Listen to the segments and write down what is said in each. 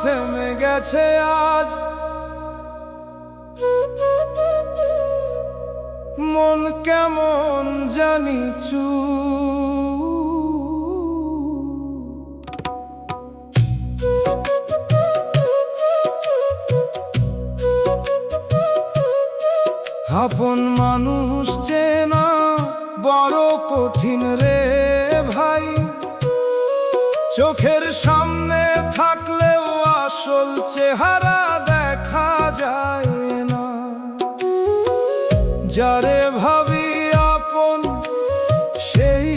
থেমে গেছে আজ, মন কেমন জানি চুপ। আপন মানুষ চেনা বড় কঠিন রে ভাই, চোখের সামনে থাকলেও আসল চেহারা দেখা যায় না। যারে ভাবি আপন সেই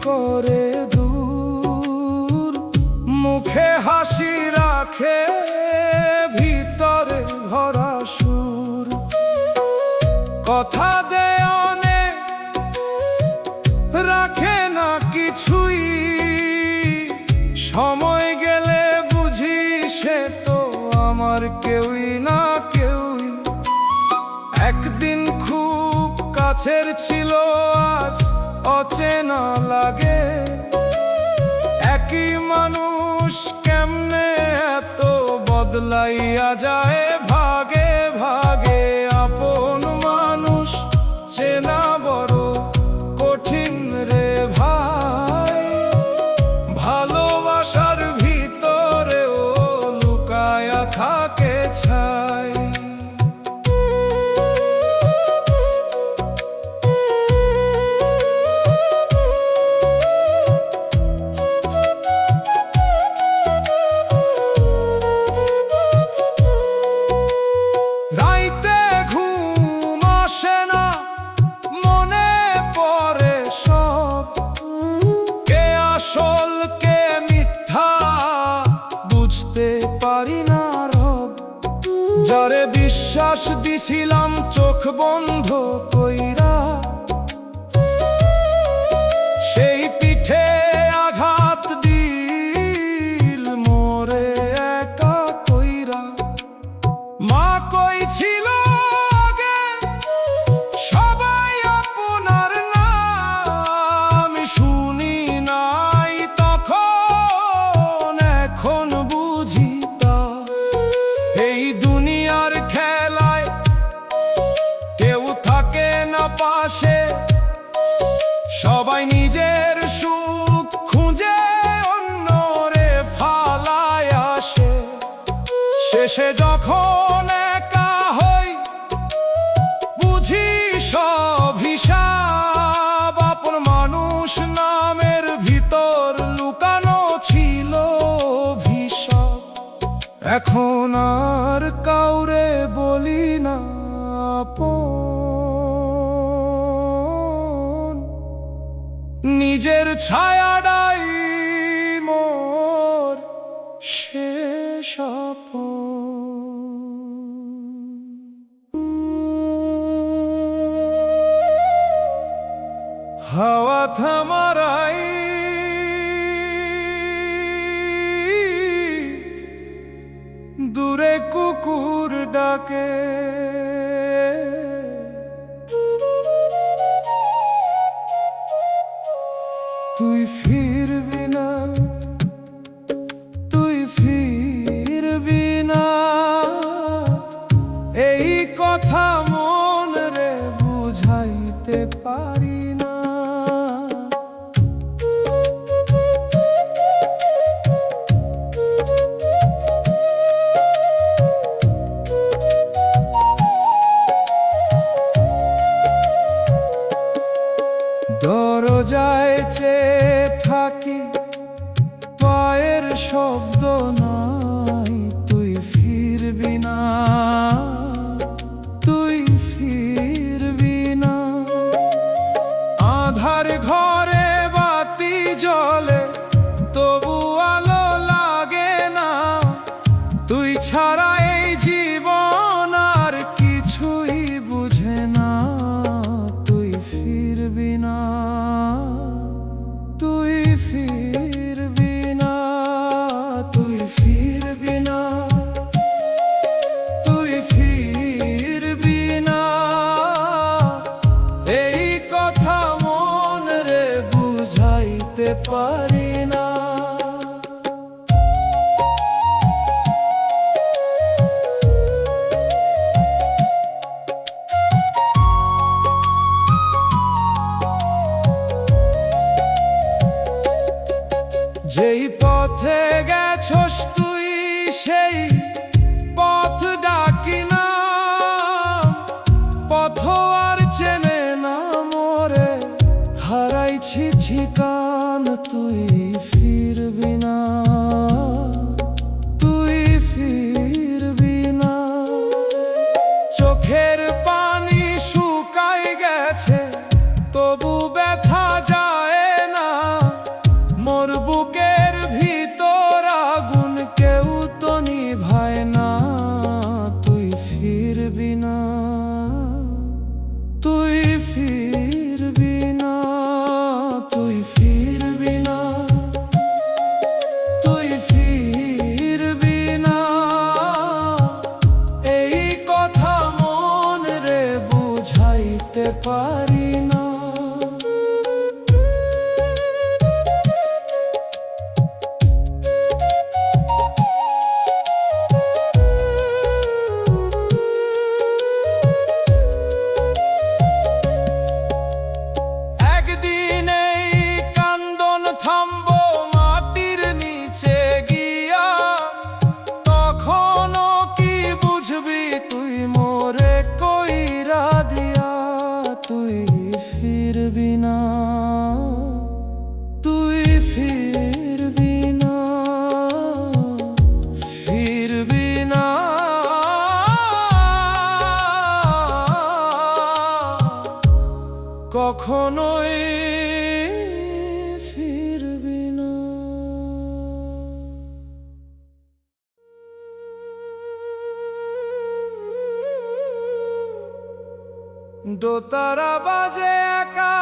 করে দূর, মুখে হাসি রাখে ভিতরে ভরা সুর। কথা দেয় অনেক রাখে না কিছুই, সময় গেলে বুঝি সে তো আমার কেউই না কেউই। একদিন খুব কাছের ছিল আজ অচেনা লাগে, একই মানুষ কেমনে এত বদলাইয়া যায় ভাগে ভাগে। আপন মানুষ চেনা বড় কঠিন রে ভাই, ভালোবাসার ভিতরেও লুকায়া থাকে ছাই। রাইতে ঘুম আসে না, মনে পড়ে সব, কে আসল কে মিথ্যা বুঝতে পারি না রব। যারে বিশ্বাস দিছিলাম চোখ বন্ধ কইরা, সেই পিঠে আঘাত দিল মোরে একা কইরা। মা কই ছিল আগে সবাই আপনার নাম, শুনি নাই তখন এখন বুঝি তা। এই দুনিয়ার খেলায় কেউ থাকে না পাশে, সবাই নিজের সুখ খুঁজে অন্যরে ফালায় আসে। শেষে যখন একা হই বুঝি সব হিসাব, আপন মানুষ নামের ভিতর লুকানো ছিল অভিশাপ। এখন আর কাউরে বলি না আপন, নিজের ছায়াটাই মোর শেষ আপন। হাওয়া থামারাই দূরে কুকুর ডাকে, তুই ফিরবি না, তুই ফিরবি না, এই কথা মন রে বুঝাইতে পারি না। দরজায় চেয়ে থাকি পায়ের শব্দ নাই, তুই ফিরবি না, তুই ফিরবি না। আধার ঘরে বাতি জ্বলে তবু আলো লাগে না, তুই ছাড়া এই জীবন আর কিছুই বুঝে না। তুই ফিরবি না, তুই ফিরবি না, তুই ফিরবি না, তুই ফিরবি না, এই কথা মন রে বুঝাইতে পারি না। যেই পথে গেছস তুই সেই পথ ডাকি না, পথ আর চেনে না মোরে, হারাইছি ঠিকান তুই ফিরবি না, তুই ফিরবি না। চোখের পানি শুকাই গেছে তবু ব্যথা যায় না, মোর বুকের ভিতর আগুন কেউ তো নিভায় না, তুই ফিরবি না, তুই ফিরবি না, তুই ফিরবি না, তুই ফিরবি না। এই কথা মন রে বুঝাইতে পারি না। একদিন এই কান্দন থামবো মাটির নিচে গিয়া, তখনও কি বুঝবি তুই মোরে কইরা দিয়া, তুই ফিরবি না, তুই ফিরবি না, ফিরবি না। কখনোই ফিরবি না। দোতারা বাজে একা,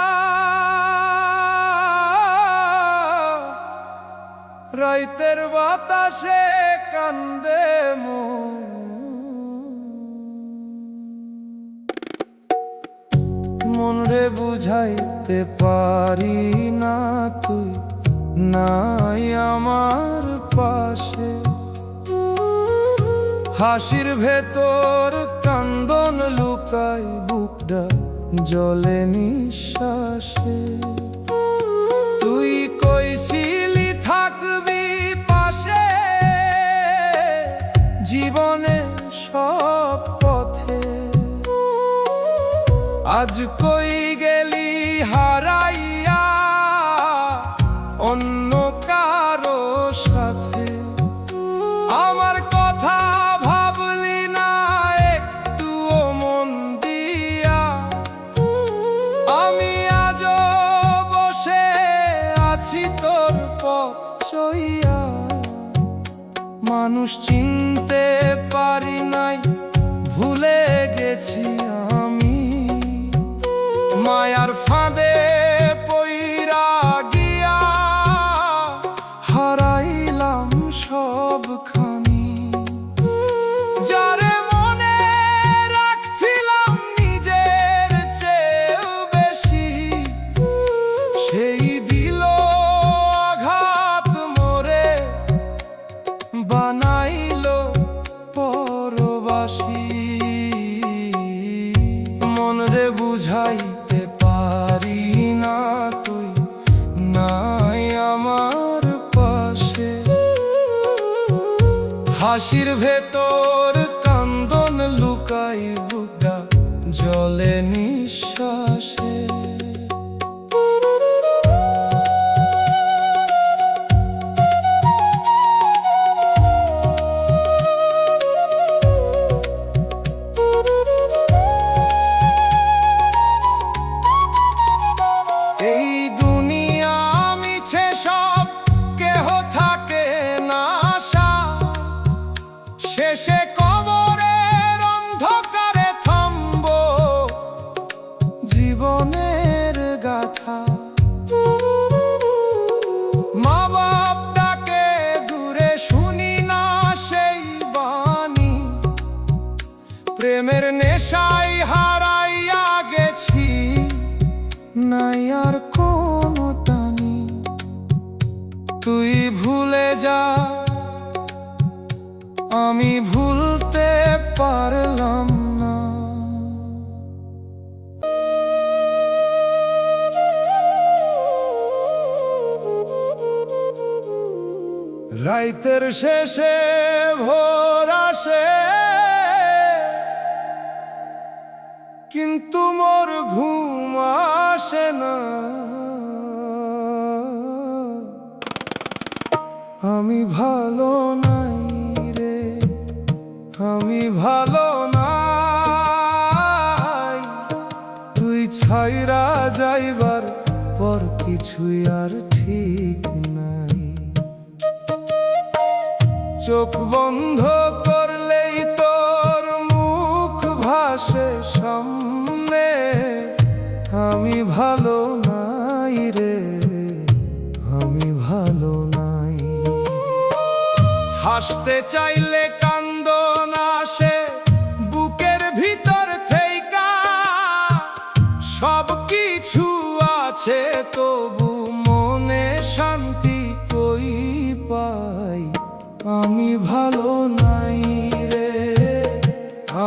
রাইতের বাতাসে কান্দে মন, মন রে বুঝাইতে পারি না তুই নাই আমার পাশে, হাসির ভেতর কান্দন লুকাই বুকটা জলে নিঃশ্বাসে। তুই কইছিলি থাকবি পাশে জীবনে সব পথে, আজ কই গেলি হারাইয়া অন্য কারো সাথে। আমার কথা ভাবলি না একটুও মন দিয়া, আমি আজও বসে আছি তোর পথ চইয়া। মানুষ চিনতে পারি নাই, ভুলে গেছি আমি, মায়ার ফাঁদে পইরা গিয়া হারাইলাম সবখানি। যারে মনে রাখছিলাম নিজের চেয়েও বেশি, সেই দিল আঘাত মোরে, বানাইলো পরবাসী। মন রে বুঝাইতে পারি না তুই নাই আমার পাশে, হাসির ভেতর কান্দন লুকাই বুকটা জলে নিঃশ্বাসে। এই দুনিয়া মিছে সব, কেহ থাকে না আশা, শেষে কবরের অন্ধকারে থামবো জীবনের গাথা। মা বাপ ডাকে দূরে শুনি না সেই বাণী, প্রেমের নেশায় হারাইয়া গেছি, নাই আর কোনো টানি। তুই ভুলে যা, আমি ভুলতে পারলাম না। রাইতের শেষে ভোর আসে, কিন্তু মোর ঘুম আসে না। আমি ভালো নাই রে, আমি ভালো নাই। তুই ছাইরা যাইবার পর কিছুই আর ঠিক নাই। চোখ বন্ধ করলেই তোর মুখ ভাসে সামনে। আমি ভালো নাই রে, আমি ভালো নাই। হাসতে চাইলে কান্দন আসে বুকের ভিতর থেইকা। সব কিছু আছে তবু মনে শান্তি কই পাই। আমি ভালো নাই রে,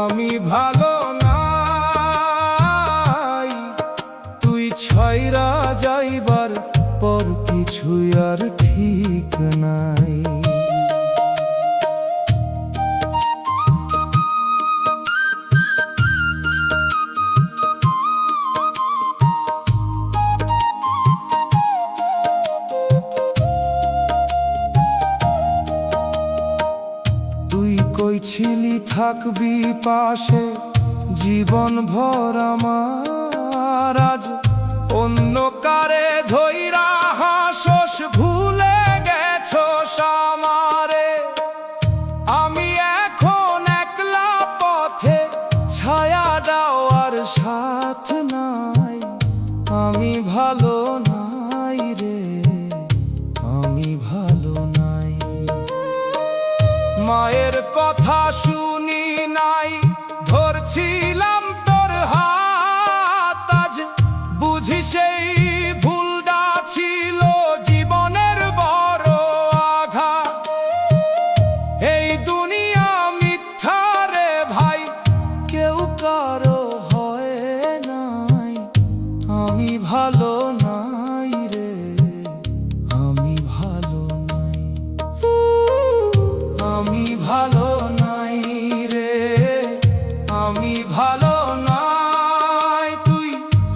আমি ভালো নাই। তুই ছাইরা যাইবার পর কিছুই আর ঠিক নাই। কইছিলি থাকবি পাশে জীবন ভর আমার। আজ অন্য কারে ধইরা হাসোস, ভুলে গেছোস আমারে। আমি এখন একলা পথে, ছায়া দেওয়ার সাথ নাই। আমি ভালো নাই রে, আমি ভালো নাই। মায়ের কথা শুনি নাই, ধরছিলাম তোর হাত। আজ বুঝি সেই ভুলটা ছিল জীবনের বড় আঘাত। এই দুনিয়া মিথ্যা রে ভাই, কেউ কারো হয় নাই। আমি ভালো নাই রে, আমি ভালো নাই। আমি ভালো নাই রে, আমি ভালো নাই। তুই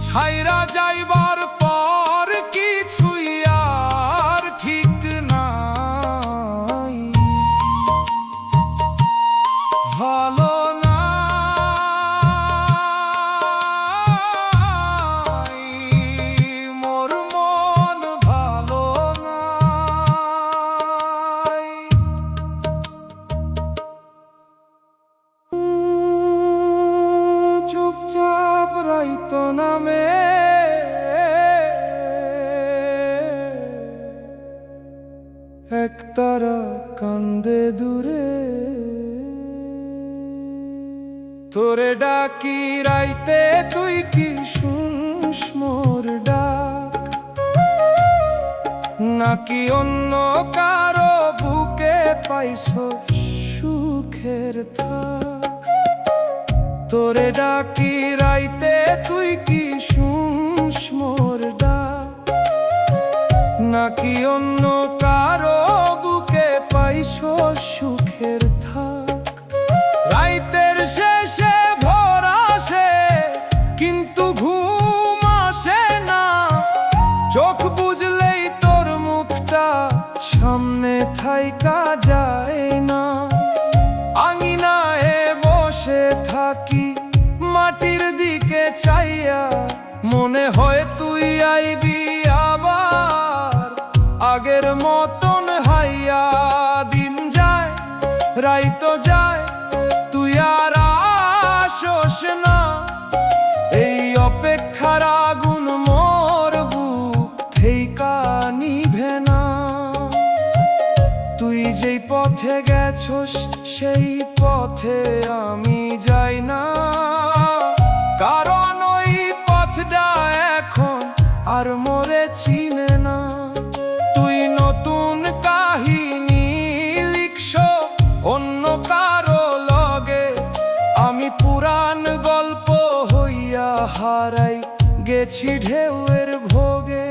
ছাইরা যাইবার পর কিছুই আর ঠিক নাই। ভালো নাই, মোর মন ভালো নাই। চুপচাপ রাইত নামে, একতারা কান্দে দূরে। তোরে ডাকি রাইতে তুই কি শুনস মোর ডাক? নাকি অন্য কারো বুকে পাইছ সুখের থাক? তোরে ডাকি রাইতে তুই কি শুনস মোর ডাক? নাকি অন্য কারো বুকে পাইছ সুখের থাক? রাইতের শেষে ভোর আসে, কিন্তু ঘুম আসে না। চোখ বুঝলেই তোর মুখটা সামনে থাইকা যায় না। আঙিনায় বসে থাকি মাটির দিকে চাইয়া, মনে হয় তুই আইবি আবার আগের মতন হাইয়া। দিন যায় রাইত যায়, তুই আর আসোস না। এই অপেক্ষার আগুন মোর বুক থেইকা নিভে না। তুই যেই পথে গেছোস সেই পথে আমি যাই না। কারণ ওই পথটা এখন আর মোরে চিনে না। তুই নতুন কাহিনী লিখছ অন্য কারো লগে, আমি পুরান গল্প হইয়া হারাই গেছি ঢেউয়ের ভোগে।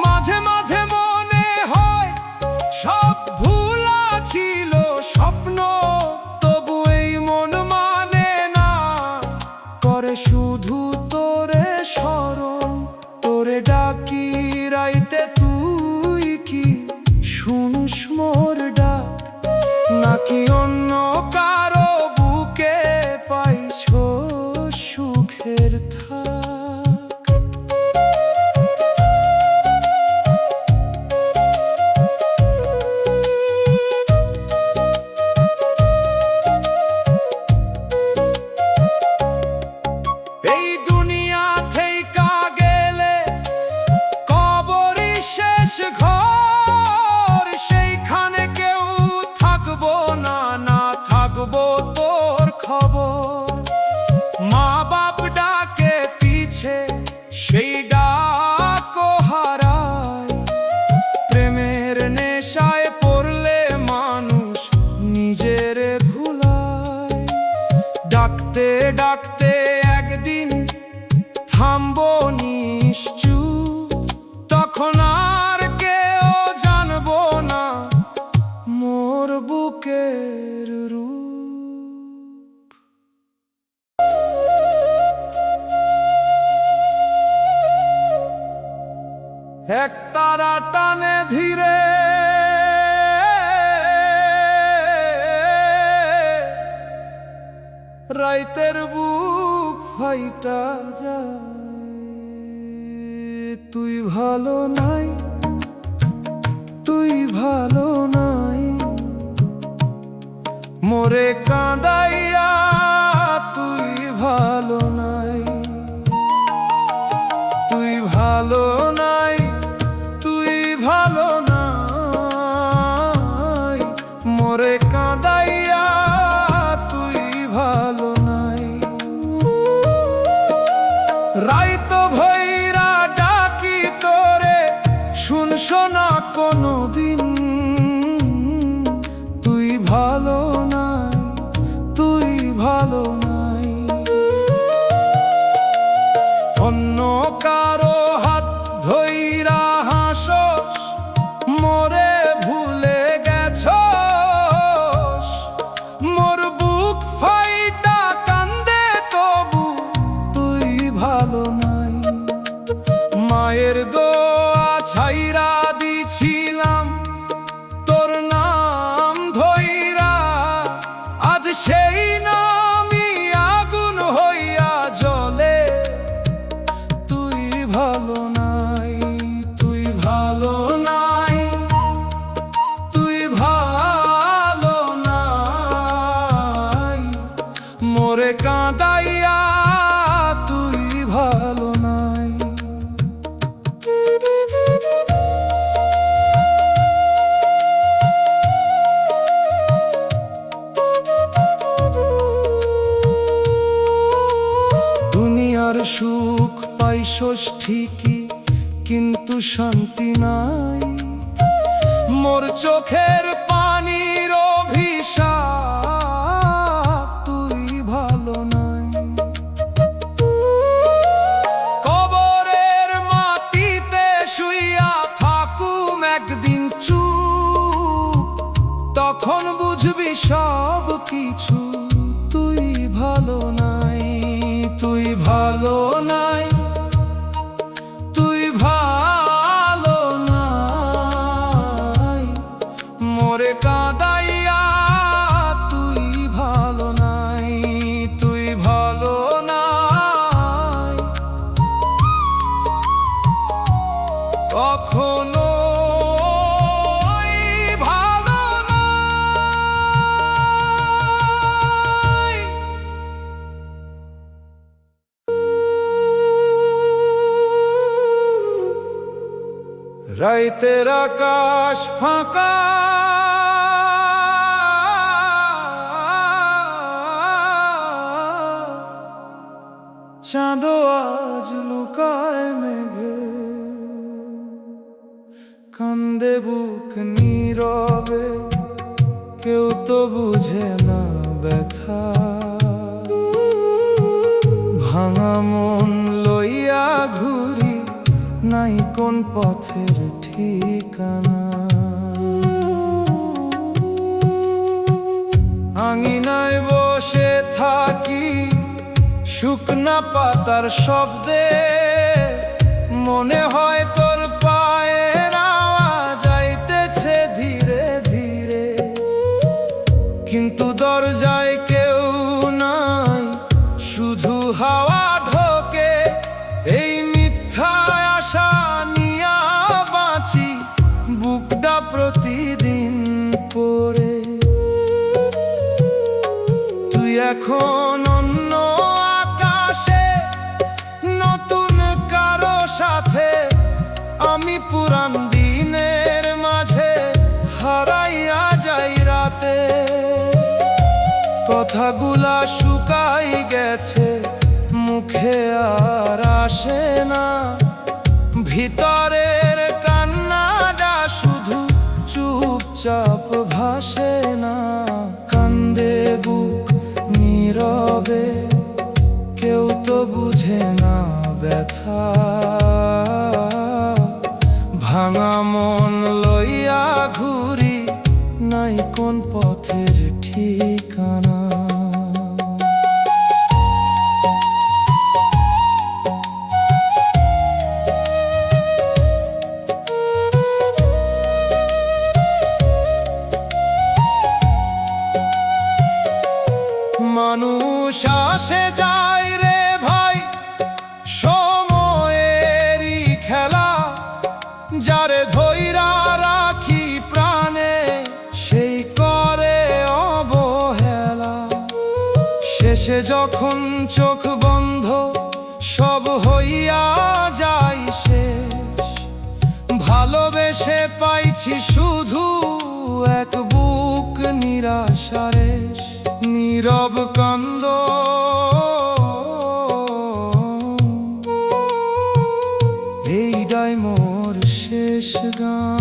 মাঝে মাঝে মনে হয় সব ডাকও হারায়। প্রেমের নেশায় পড়লে মানুষ নিজের ভুলায়। ডাকতে ডাকতে একদিন থামবো নিশ্চুপ, তখন আর কেউ জানবো না মোর বুকের রূপ। এক তারা টানে ধীরে, রাইতের বুক ফাইটা যায়। তুই ভালো নাই, তুই ভালো নাই, মোরে কাঁদাইয়া তুই ভালো নাই। তুই ভালো নাই, তুই ভালো নাই, মোরে কাঁদাইয়া তুই ভালো নাই। রাইত ভৈরা ডাকি তোরে, শুনছো না কোনোদিন। তুই ভালো নাই, তুই ভালো নাই। অন্য কারো হাত ধইরা হাসোস, মোরে ভুলে গেছস। মোর বুক ফাইটা কান্দে তবু তুই ভালো নাই। মায়ের দোয়া ছাইরা দিছিলাম তোর নাম ধইরা, আজ সেই নামই আগুন হইয়া জ্বলে। তুই ভালো নাই, তুই ভালো নাই, তুই ভালো নাই, মোরে কাঁদাইয়া তুই ভালো নাই। দুনিয়ার সুখ পাইছস ঠিকই, কিন্তু শান্তি নাই। মোর চোখের পানির অভিশাপ, তুই ভালো নাই। কবরের মাটিতে শুইয়া থাকুম একদিন চুপ, তখন বুঝবি সব কিছু। তুই ভালো নাই, তুই ভালো নাই, তুই ভালো নাই, মোরে কাঁদাইয়া তুই ভালো নাই। তুই ভালো নাই, কখনো ভালো নাই। রাইতের আকাশ ফাঁকা, চাঁদো আজ লুকায় মেঘে। কান্দে বুক নীরবে, কেউ তো বুঝে না ব্যথা। ভাঙা মন লইয়া ঘুরি, নাই কোন পথের ঠিকানা। আঙিনায় বসে থাকি শুকনা পাতার শব্দে, মনে হয় তোর পায়ের আওয়াজ আইতেছে ধীরে ধীরে। কিন্তু দরজায় কেউ নাই, শুধু হাওয়া ঢোকে। এই মিথ্যা আশা নিয়া বাঁচি, বুকটা প্রতিদিন পড়ে। তুই এখন অন্য আকাশে, নতুন কারো সাথে। আমি পুরান দিনের মাঝে হারাইয়া যাই রাতে। কথাগুলা শুকাই গেছে, মুখে আর আসে না। ভিতরের কান্নাটা শুধু চুপচাপ ভাসে না, কান্দে বুক নীরবে, কেউ তো বুঝে না ব্যথা। ভাঙা মন লইয়া ঘুরি, নাই কোন পথের ঠিকানা। মানুষ আসে যায় রে ভাই, সময়েরই খেলা, যারে ধইরা রাখি প্রাণে সেই করে অবহেলা। শেষে যখন চোখ বন্ধ সব হইয়া যায় শেষ, ভালোবেসে পাইছি শুধু এক বুক নিরাশারে, নীরব কান্দ এইটাই মোর শেষ গান।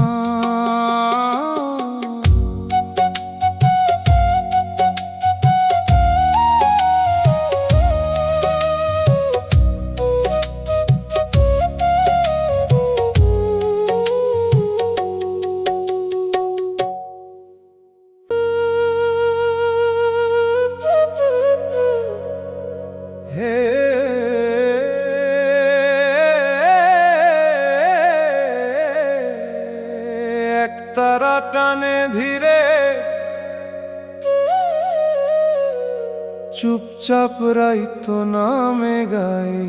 একতারা টানে ধীরে, চুপচাপ রাইত নামে গায়ে।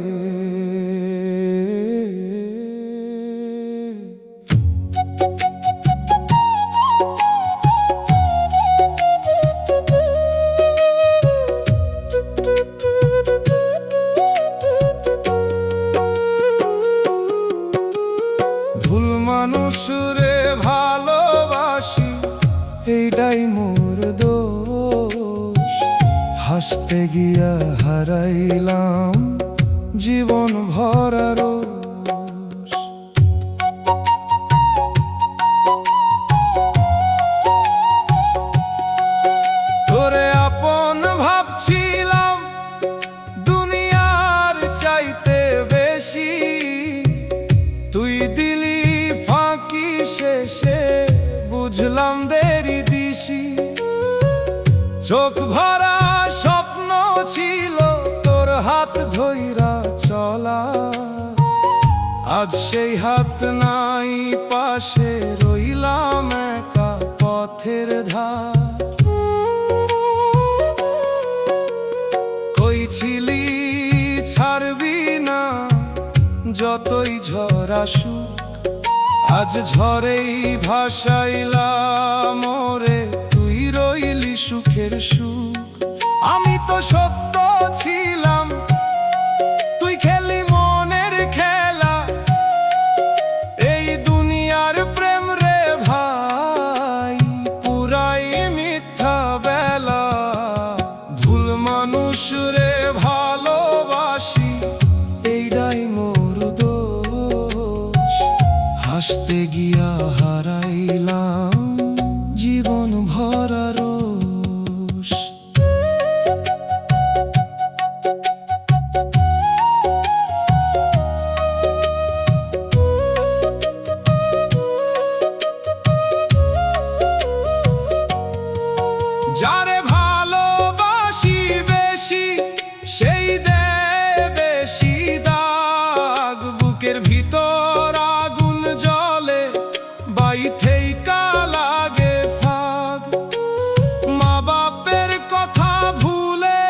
ভুল মানুষ রে ভালোবাসি, এইটাই মোর দোষ। হাসতে গিয়া হারাইলাম জীবন ভরা রোষ। তোরে আপন ভাবছিলাম দুনিয়ার চাইতে বেশি, তুই দিলি ফাঁকি শেষে বুঝলাম দেরি দিশি। চোখ ভরা স্বপ্ন ছিল তোর হাত ধইরা চলা, আজ সেই হাত নাই পাশে, রইলাম একা পথের ধার। কই ছিলি ছাড়বি না যতই ঝড় আসুক, আজ ঝড়েই ভাসাইলাম মোরে, তুই রইলি সুখের সুখ। আমি তো সত্য ছিলাম, তুই খেলি মনের খেলা, এই দুনিয়ার প্রেম রে ভাই পুরাই মিথ্যা বেলা। ভুল মানুষ রে ভালোবাসি, এইটাই মোর দোষ। হাসতে গিয়া হারাইলাম জীবন ভরা রোষ। যারে ভালোবাসি বেশি, সেই দেয় বেশি দাগ। বুকের ভিতর আগুন জ্বলে, বাইথেই লাগে ফাগ। মা বাপের কথা ভুলে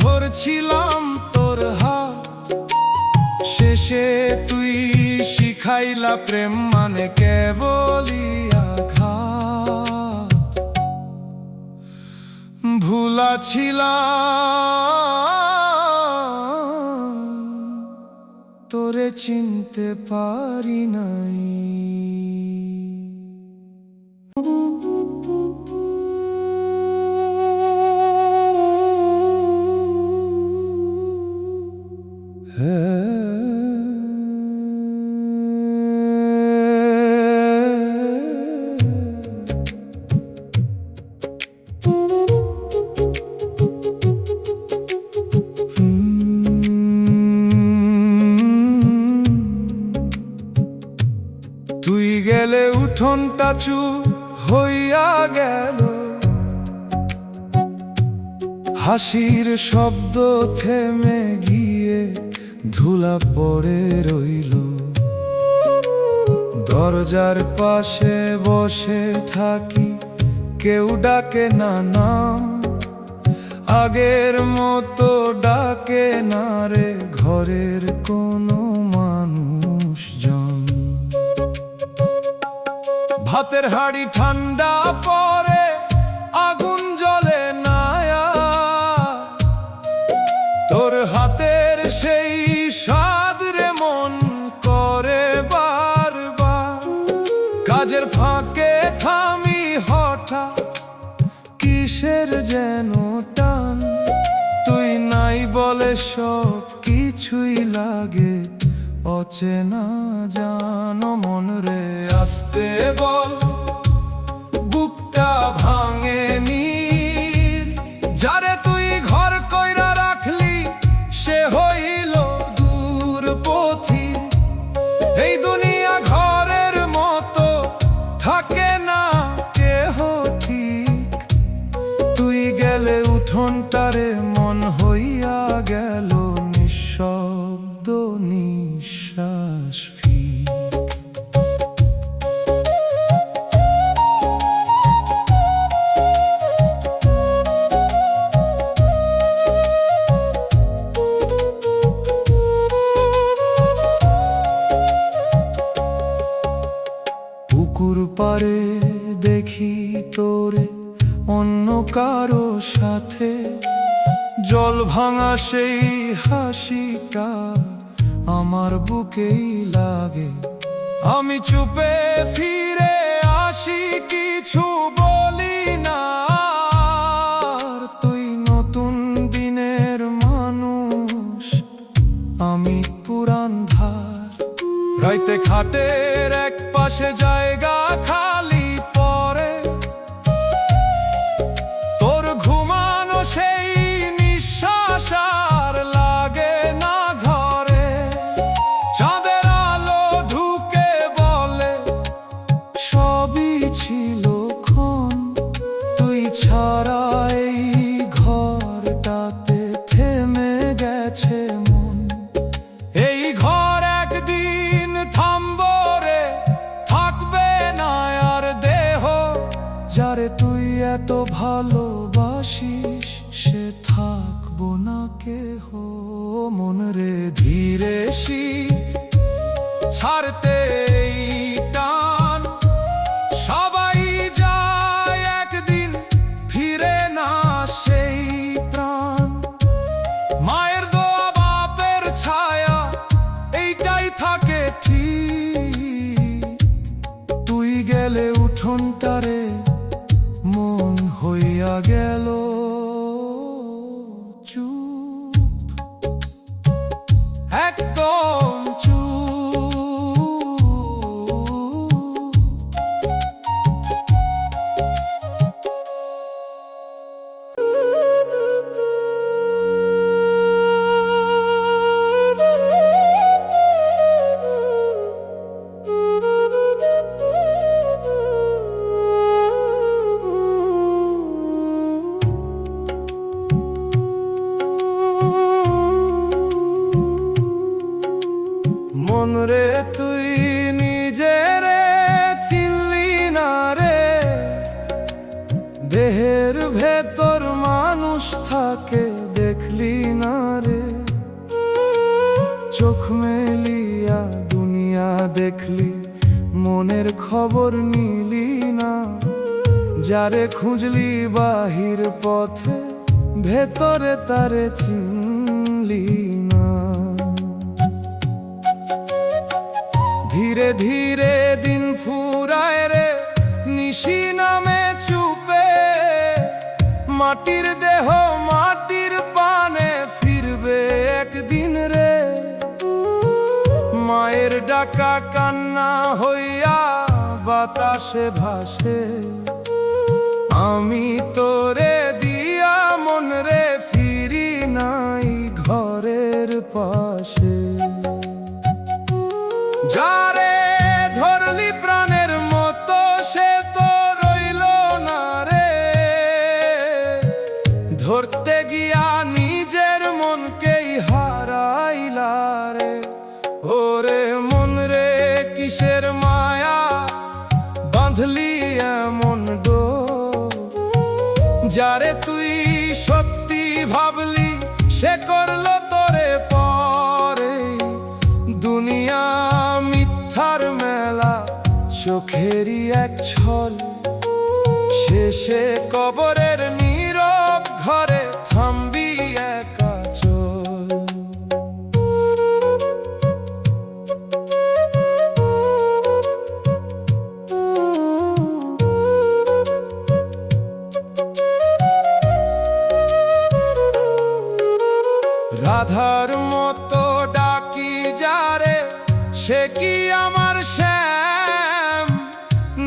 ধরছিলাম তোর হাত, শেষে তুই শিখাইলা প্রেম মানে কেবলই আঘাত। ভুলা ছিলাম তোরে চিনতে পারি নাই। হ্যাঁ তুই গেলে উঠোনটা চুপ হইয়া গেল, হাসির শব্দ থেমে গিয়ে ধুলা পড়ে রইল। দরজার পাশে বসে থাকি, কেউ ডাকে না নাম, আগের মতো ডাকে না রে ঘরের কোনো মানুষজন। ভাতের হাঁড়ি ঠান্ডা পড়ে, আগুন জ্বলে না, তোর হাতের সেই স্বাদ রে মন করে বারবার। কাজের ফাঁকে থামি হঠাৎ, কিসের যেন টান, তুই নাই বলে সব কিছুই লাগে অচেনা। জানো মন রে আসতে বল, বুকটা ভাঙে নীর, যারে তুই ঘর কইরা রাখলি সে হইল দূর পথি। এই দুনিয়া ঘরের মতো থাকে না কেহ ঠিক, তুই গেলে উঠোনটারে মন হইয়া গেল নিঃশব্দ নিঃশ্বাস ফিক। পুকুর পারে দেখি তোরে অন্য কারো সাথে, জল ভাঙা সেই হাসিটা আমার বুকেই লাগে। আমি চুপে ফিরে আসি, কিছু বলি না, আর তুই নতুন দিনের মানুষ, আমি পুরান ধার। রাইতে খাটের এক পাশে জায়গা খালি পরে, তোর ঘুমানো সেই নিঃশ্বাস আর লাগে না ঘরে। চাঁদের আলো ঢুকে বলে সবই ছিল ক্ষণ, তুই ছাড়া এই ঘরটাতে থেমে গেছে মন। এই ঘর একদিন থামবো রে, থাকবে না আর দেহ, যারে তুই এত ভালোবাসিস সে থাকবো না কেহ। মন রে ধীরে শিখ ছাড়তে এই টান, সবাই যায় একদিন ফিরে না সেই প্রাণ। মায়ের দোয়া বাপের ছায়া এইটাই থাকে ঠিক, তুই গেলে উঠোনটারে মন হইয়া গেল চুপ, একদম চুপ। মন রে তুই নিজেরে চিনলি না রে, দেহের ভেতর মানুষ থাকে দেখলি না রে। চোখ মেলিয়া দুনিয়া দেখলি, মনের খবর নিলি না, যারে খুঁজলি বাহির পথে ভেতরে তারে চিনলি না। ধীরে ধীরে দিন ফুরায় রে, নিশি নামে চুপে, মাটির দেহ মাটির পানে ফিরবে একদিন রে। মায়ের ডাকা কান্না হইয়া বাতাসে ভাসে, আমি তোরে দিয়া মন রে ফিরি নাই ঘরের পাশে। যারে ধরলি চোখেরই এক ছল, শেষে কবরের নীরব ঘরে থামবি একা চল। রাধার মতো ডাকি যারে, সে কি আমার শ্যাম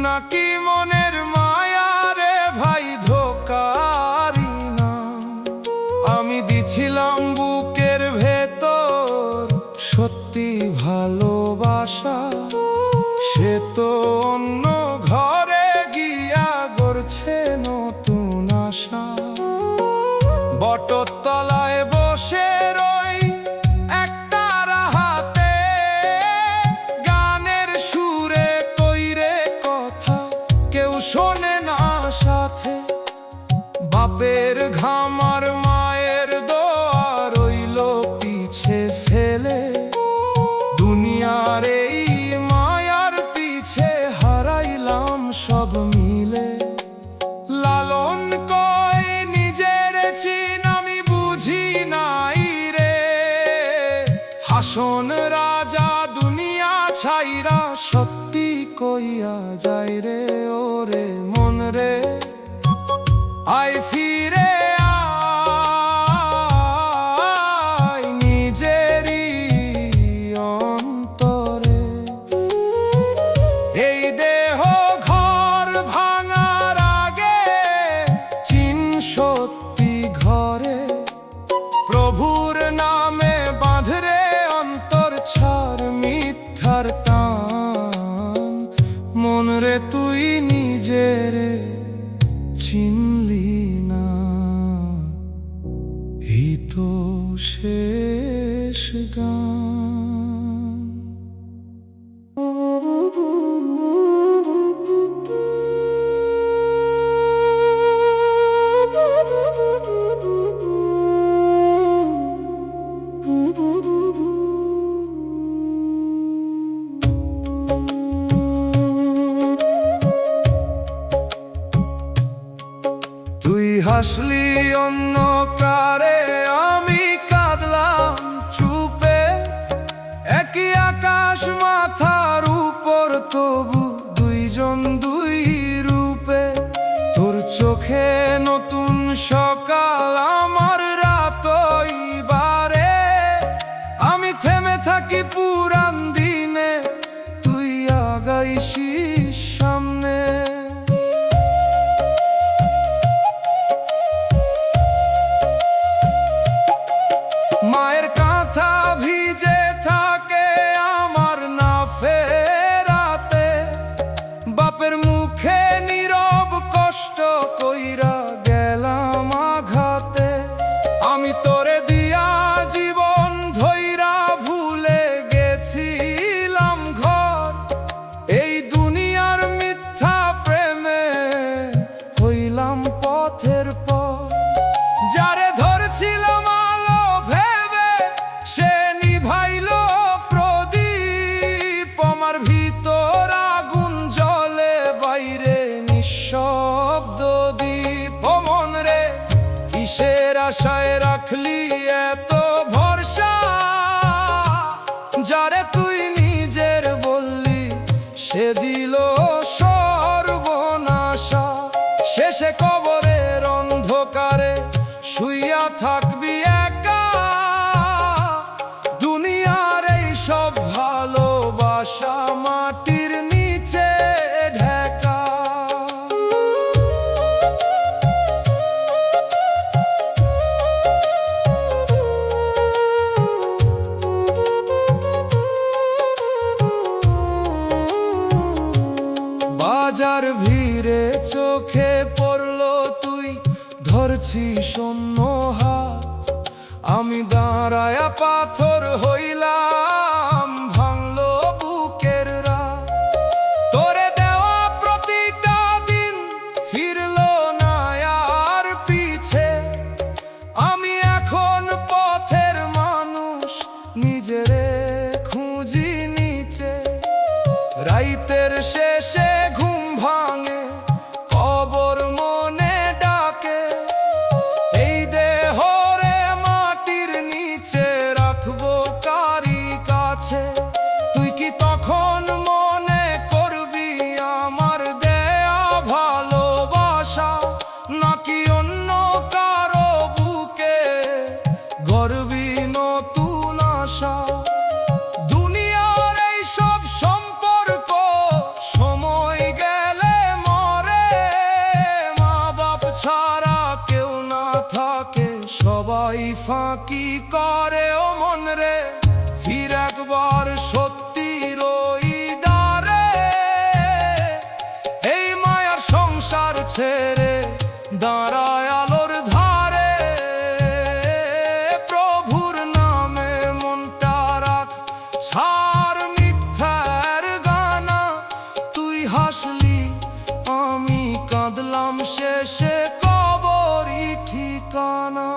নাকি মনের মায়া রে ভাই ধোকারি নাম। আমি দিছিলাম বুকের ভেতর সত্যি ভালোবাসা, সে তো অন্য ঘরে গিয়া গড়ছে নতুন আশা। বটতলায় বসে রই একতারা হাতে, গানের সুরে কইরে কথা কেউ শোনে না সাথে। বাপের ঘাম আর মায়ের দোয়া রইল পিছে ফেলে, দুনিয়ার এই মায়ার পিছে হারাইলাম সব মিলে। লালন কয় নিজের চিন আমি বুঝি নাই রে, হাসন রাজা দুনিয়া ছাইরা সত্যি কইয়া যায় রে। ওরে মন রে আয় ফিরে আয় নিজেরই অন্তরে। এই দেহ ঘর ভাঙার আগে চিন সত্যি ঘরে, প্রভুর নামে বাঁধরে অন্তর ছাড় মিথ্যার টান। মন রে তুই নিজেরে চিনলি না, এই তো শেষ গান। তুই হাসলি অন্য কারে, আমি কাঁদলাম চুপে। একই আকাশ মাথার উপর তবু দুইজন দুই রূপে। তোর চোখে নতুন সকাল, আমার রাতই বারে। আমি থেমে থাকি পুরান দিনে, তুই আগাইছিস সামনে। মায়ের কাঁথা ভিজে থাকে আমার না ফেরাতে, বাপের মুখে নীরব কষ্ট কইরা গেলাম আঘাতে। আমি তোরে দিয়া জীবন ধইরা ভুলে গেছিলাম ঘর, এই দুনিয়ার মিথ্যা প্রেমে হইলাম পথের পর। যারে ধরছিলাম আলো ভেবে, সে নিভাইল প্রদীপ। আমার ভিতর আগুন জ্বলে, বাইরে নিঃশব্দ দ্বীপ। ও মন রে কিসের আশায় রাখলি এত ভরসা, যারে তুই নিজের বললি সে দিল সর্বনাশা। শেষে কবরের অন্ধকারে শুইয়া থাকবি একা, দুনিয়ার এই সব ভালোবাসা মাটির নিচে ঢাকা। বাজার ভিড়ে চোখে পড়লো তুই ধরছিস অন্য হাত। আমি দাঁড়ায়া পাথর হইলাম, ভাঙলো বুকের রাত। তোরে দেওয়া প্রতিটা দিন ফিরলো না আর পিছে। আমি এখন পথের মানুষ, নিজেরে খুঁজি নিচে। রাইতের শেষে ঘুম ভাঙে, কবর মনে ডাকে। এই দেহরে মাটির নিচে রাখবো কারি কাছে। তুই কি তখন মনে করবি আমার দেয়া ভালোবাসা, নাকি অন্য কারো বুকে গড়বি নতুন আশা? দুনিয়ার এই সব সম্পর্ক সময় গেলে মরে, মা বাপ ছাড়া কেউ না থাকে, সবাই ফাঁকি করে। ও মন রে, ফির একবার সত্যির ওই দ্বারে, এই মায়ার সংসার ছেড়ে দাঁড়ায় আলোর ধারে। প্রভুর নামে মনটা রাখ, ছাড় মিথ্যার গানা। তুই হাসলি, আমি কাঁদলাম, শেষে কবরই ঠিকানা।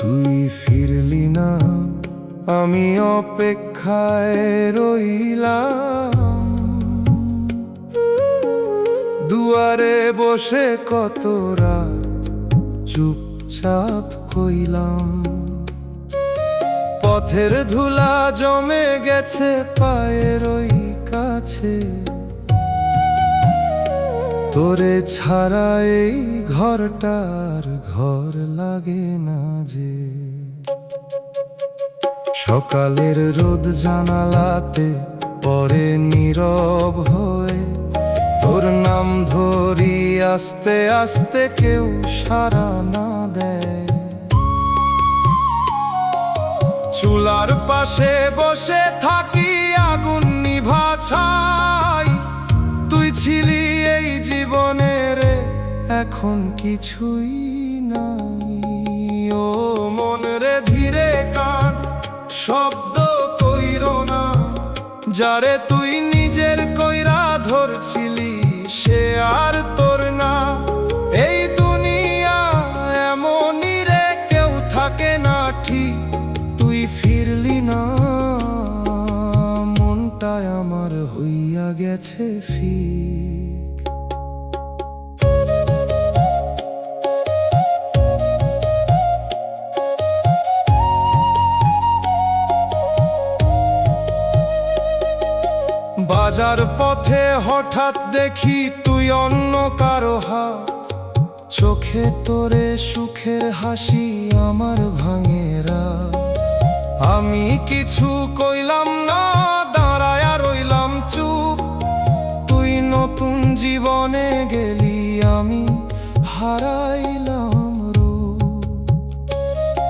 তুই ফিরলি না, আমি অপেক্ষায় রইলাম। দুয়ারে বসে কত রাত চুপচাপ কইলাম। পথের ধুলা জমে গেছে পায়ের ওই কাছে, তোরে ছাড়া এই ঘরটার ঘর লাগে না যে। সকালের রোদ জানালাতে পরে নীরব হয়ে, তোর নাম ধরি আস্তে আস্তে, কেউ সাড়া না দেয়। চুলার পাশে বসে থাকি আগুন নিভা ছাই, তুই ছিলি এই জীবনের, এখন কিছুই নাই। ও মন রে, ধীরে কাঁদ, শব্দ কইরো না। যারে তুই নিজের কইরা ধরছিলি, সে আর তোর না। এই দুনিয়া এমনই রে, কেউ থাকে না ঠিক। তুই ফিরলি না, মনটায় আমার হইয়া গেছে ফিক। বাজার পথে হঠাৎ দেখি তুই অন্য কারো হাত, চোখে তোরে সুখের হাসি আমার ভাঙেরা। আমি কিছু কইলাম না, দাঁড়ায়া রইলাম চুপ। তুই নতুন জীবনে গেলি, আমি হারাইলাম রূপ।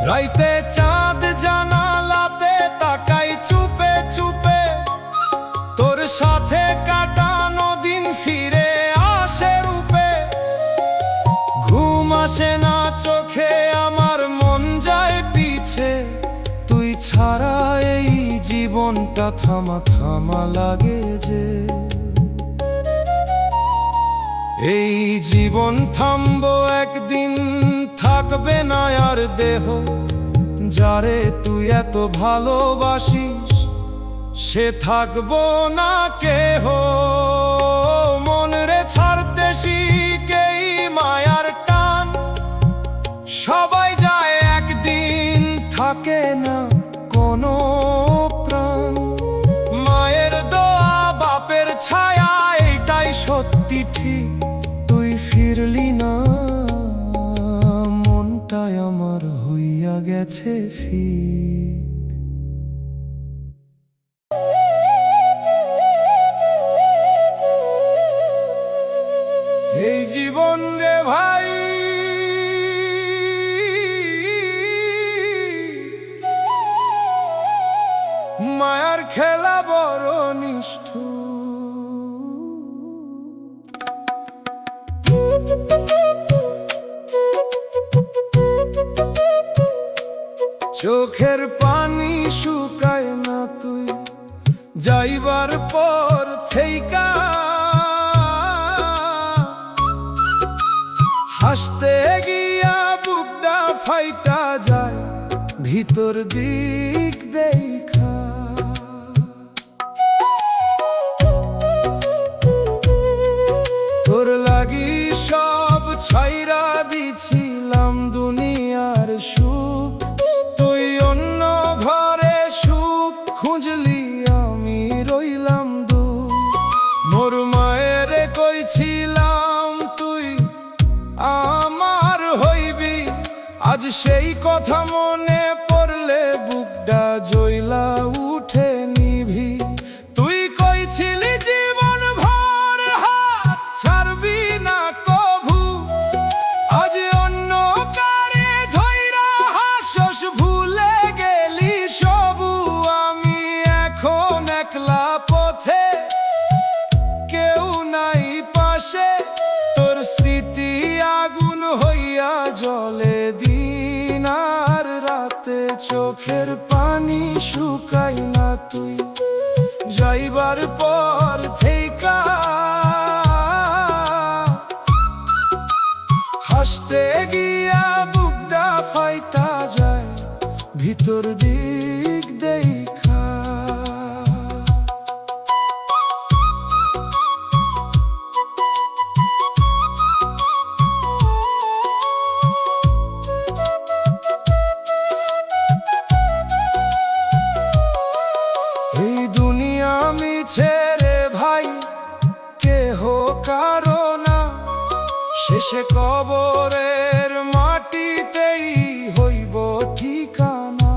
রাইতে চাঁদ জানালাতে তাকাই চুপে চুপে, তোর সাথে কাটানো দিন ফিরে আসে রূপে। ঘুম আসে না চোখে, আমার মন যায় পিছে। তুই ছাড়া এই জীবনটা থামা থামা লাগে যে। এই জীবন থামবো একদিন, থাকবে না আর দেহ। যারে তুই এত ভালোবাসিস, সে থাকবো না কেহ। মন রে, ছাড়তে শিখেই মায়ার টান। সবাই যায় একদিন, থাকে না কোনো প্রাণ। মায়ের দোয়া, বাপের ছায়া, এটাই সত্যি ঠিক। তুই ফিরলি না, মনটায় আমার হইয়া গেছে ফিক। এই জীবন রে ভাই মায়ার খেলা বড় নিষ্ঠুর। চোখের পানি শুকায় না তুই যাইবার পর থেইকা, হাসতে গিয়া বুকটা ফাইটা যায় ভিতর দিক দেখা। তোর লাগি সব ছাইরা দিছিলাম দুনিয়ার সুখ, তুই অন্য ঘরে সুখ খুঁজলি আমি রইলাম দূর। মোর মায়ের কইছিলাম তুই আমার হইবি, আজ সেই কথা মনে পড়লে বুকটা জ্বলা উঠে নিভি। তুই কইছিলি জীবন ভর হাত ছাড়বি না কভু, আজ অন্য কারে ধইরা হাসস ভুলে গেলি সবু। আমি এখন একলা পথে কেউ নাই পাশে, তোর স্মৃতি আগুন হইয়া জ্বলে দিন আর রাতে। চোখের পানি শুকাই না তুই যাইবার পর থেইকা, হাসতে গিয়া বুকটা ফাইটা যায় ভিতর দিক দেখা। এই দুনিয়া মিছে রে ভাই কেহ কারো না, শেষে কবরের মাটিতেই হইব ঠিকানা।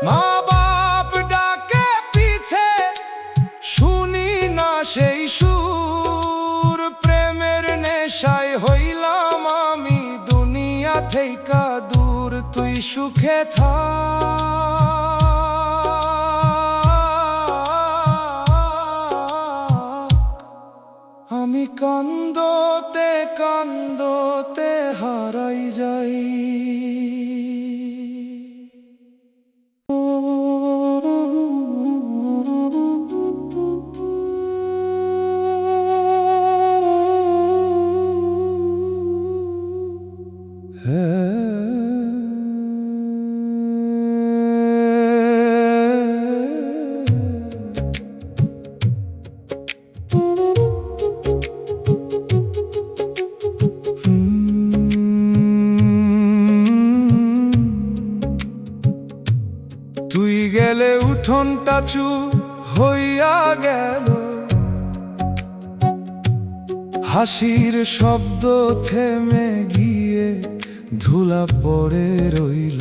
মা বাপ ডাকে পিছে শুনি না সেই সুর, প্রেমের নেশায় হইলাম আমি দুনিয়া থেইকা দূর। তুই সুখে থাক, আমি কান্দতে কান্দতে হারাই যাই। তুই গেলে উঠোনটা চুপ হইয়া গেল, হাসির শব্দ থেমে গিয়ে ধুলা পড়ে রইল।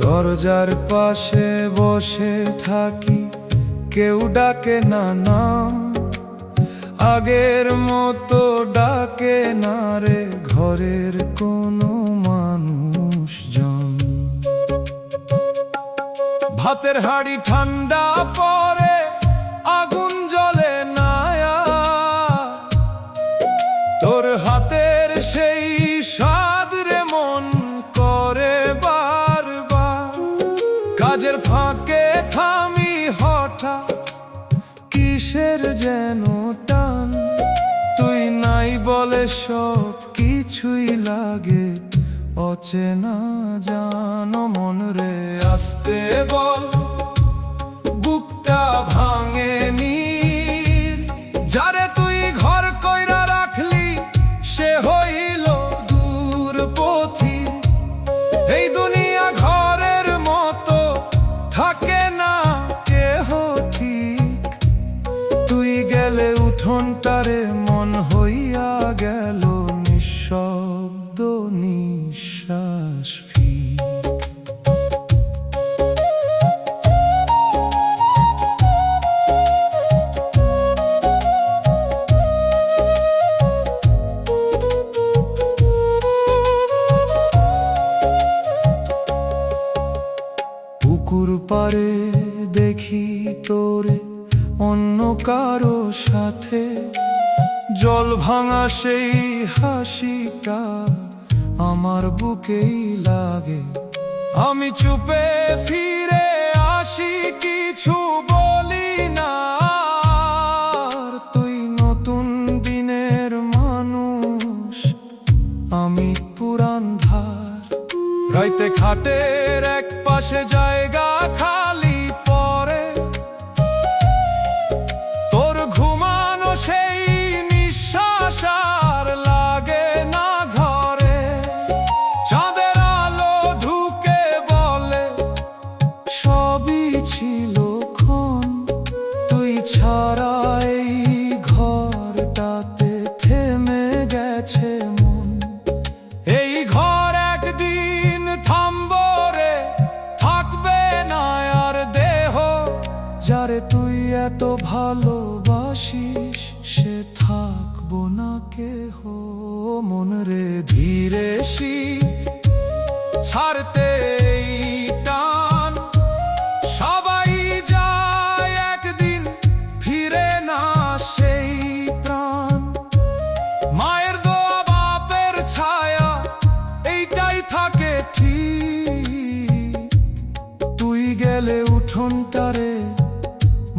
দরজার পাশে বসে থাকি, কেউ ডাকে না নাম, আগের মতো ডাকে না রে ঘরের কোনো মানুষজন। ভাতের হাঁড়ি ঠান্ডা পরে আগুন জ্বলে না, তোর হাতের সেই স্বাদ রে মন করে বারবার। কাজের ফাঁকে থামি হঠাৎ কিসের যেন টান, তুই নাই বলে সব কিছুই লাগে অচেনা। জানো মন রে আসতে বল, বুকটা ভাঙে নীর। যারে তুই ঘর কইরা রাখলি সে হইল দূর পথি। এই দুনিয়া ঘরের মতো থাকে না কেহ ঠিক, তুই গেলে উঠোনটারে মন হইয়া গেল নিঃশব্দ নিঃশ্বাস ফিক। সাথে জল ভাঙা সেই হাসিটা আমার বুকেই লাগে। আমি চুপে ফিরে আসি, কিছু বলি না, আর তুই নতুন দিনের মানুষ, আমি পুরান ধার। রাইতে খাটের এক পাশে জায়গা খালি পরে, তোর ঘুমানো সেই নিঃশ্বাস আর লাগে না ঘরে। চাঁদের আলো ঢুকে বলে সবই ছিল ক্ষণ, তুই ছাড়া এই ঘরটাতে থেমে গেছে মন। এই ঘর একদিন থামবো রে, থাকবে না আর দেহ। যারে তুই এত ভালোবাসিস সে থাকবো না কেহ। মন রে ধীরে শিখ ছাড়তে এই টান, সবাই যায় একদিন, ফিরে না সেই প্রাণ। মায়ের দোয়া বাপের ছায়া এইটাই থাকে ঠিক, তুই গেলে উঠোনটারে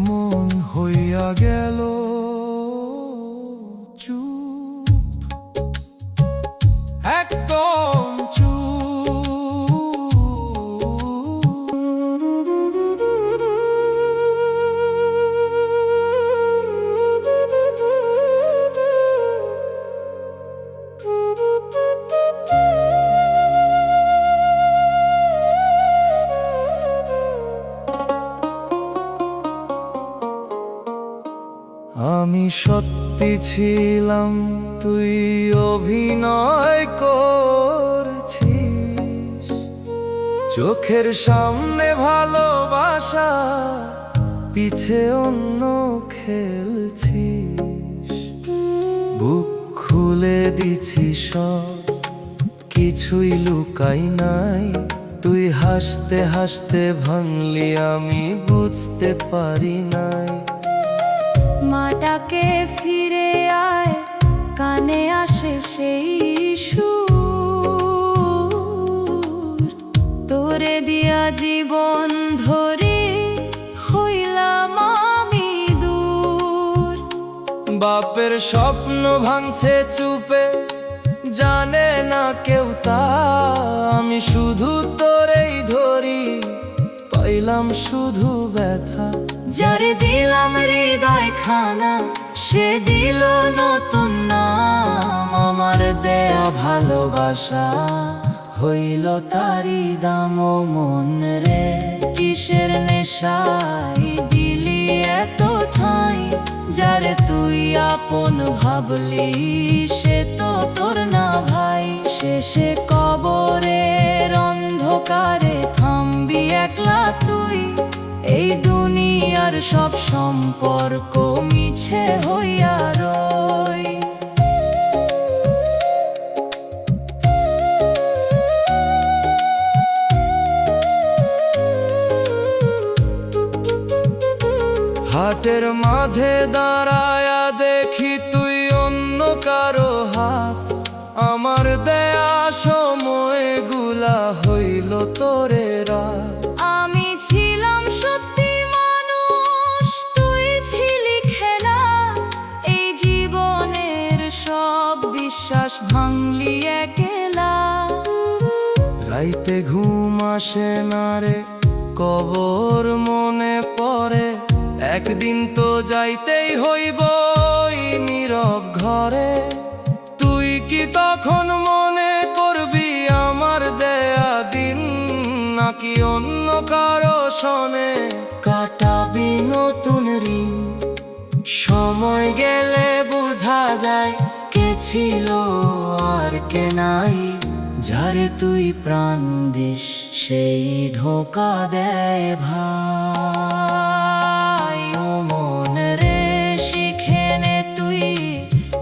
মন হইয়া গেল চুপ, একদম চুপ। আমি সত্যি ছিলাম, তুই অভিনয় করছিস, চোখের সামনে ভালোবাসা, পিছে অন্য খেলছিস। বুক খুলে দিছিস সব, কিছুই লুকাই নাই, তুই হাসতে হাসতে ভাঙলি, আমি বুঝতে পারি নাই। মাটাকে ফিরে আয়, কানে আসে সেই সুর, তোরে দিয়া জীবন ধরে হইলাম আমি দূর। বাপের স্বপ্ন ভাঙছে চুপে, জানে না কেউ তা, আমি শুধু তোরেই ধরি, পাইলাম শুধু ব্যথা। যারে দিলাম হৃদয় খানা, সে দিল নতুন নাম, আমার দেয়া ভালোবাসা হইল তারি দাম। ও মন রে কিসের নেশায় দিলি এত ঠাঁই, যারে তুই আপন ভাবলি সে তো তোর না ভাই। শেষে কবরের অন্ধকারে থামবি একলা তুই, এই দুনিয়ার সব সম্পর্ক মিছে হইয়া রয়। হাটের মাঝে দাঁড়ায়া দেখি তুই অন্য কারো হাত, আমার দেয়া সময়গুলা হইল তোরে রাত। আমি ছিলাম সত্যি মানুষ, তুই ছিলি খেলা, এই জীবনের সব বিশ্বাস ভাঙলি একলা। রাইতে ঘুম আসে না রে, কবর মনে পড়ে, একদিন তো যাইতেই হইব এই নীরব ঘরে। তুই কি তখন মনে করবি আমার দেয়া দিন, নাকি অন্য কারো সনে কাটাবি নতুন ঋণ? সময় গেলে বোঝা যায় কে ছিল আর কে নাই, যারে তুই প্রাণ দিস সেই ধোকা দেয় ভাই। ও মন রে শিখে নে তুই,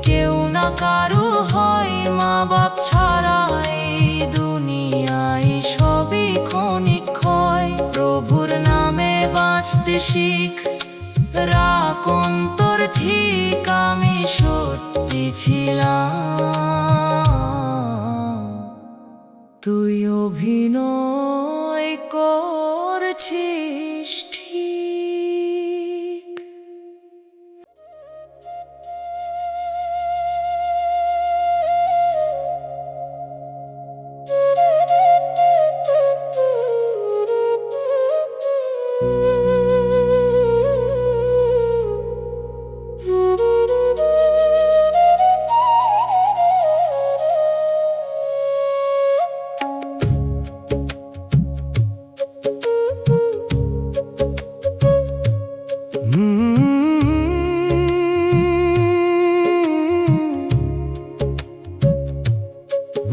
কেউ না কারো হয় মা বাপ ছাড়া, এই দুনিয়ায় সবই ক্ষণিক ক্ষয়। প্রভুর নামে বাঁচতে শিখ, রাখ অন্তর ঠিক আমি সত্যি ছিলাম, তুই অভিনয় করছিস ঠিক।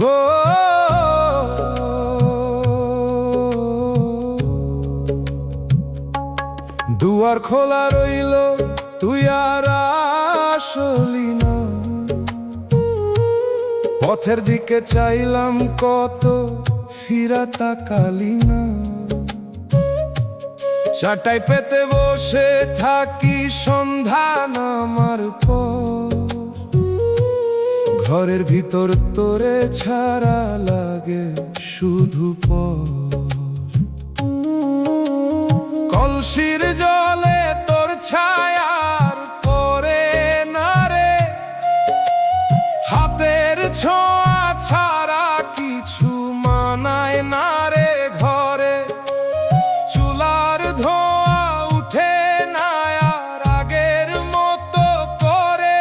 ও দুয়ার খোলা রইল, তুই আর আসলি না। পথের দিকে চাইলাম কত, ফিরা তাকালি না। চাটাই পেতে বসে থাকি সন্ধ্যা নামার পর, ঘরের ভিতর তোরে ছাড়া লাগে শুধু পর। কলসির জলে তোর ছায়ার পরে না রে, হাতের ছোঁয়া ছাড়া কিছু মানায় না রে ঘরে। চুলার ধোঁয়া উঠে না আর আগের মতো করে,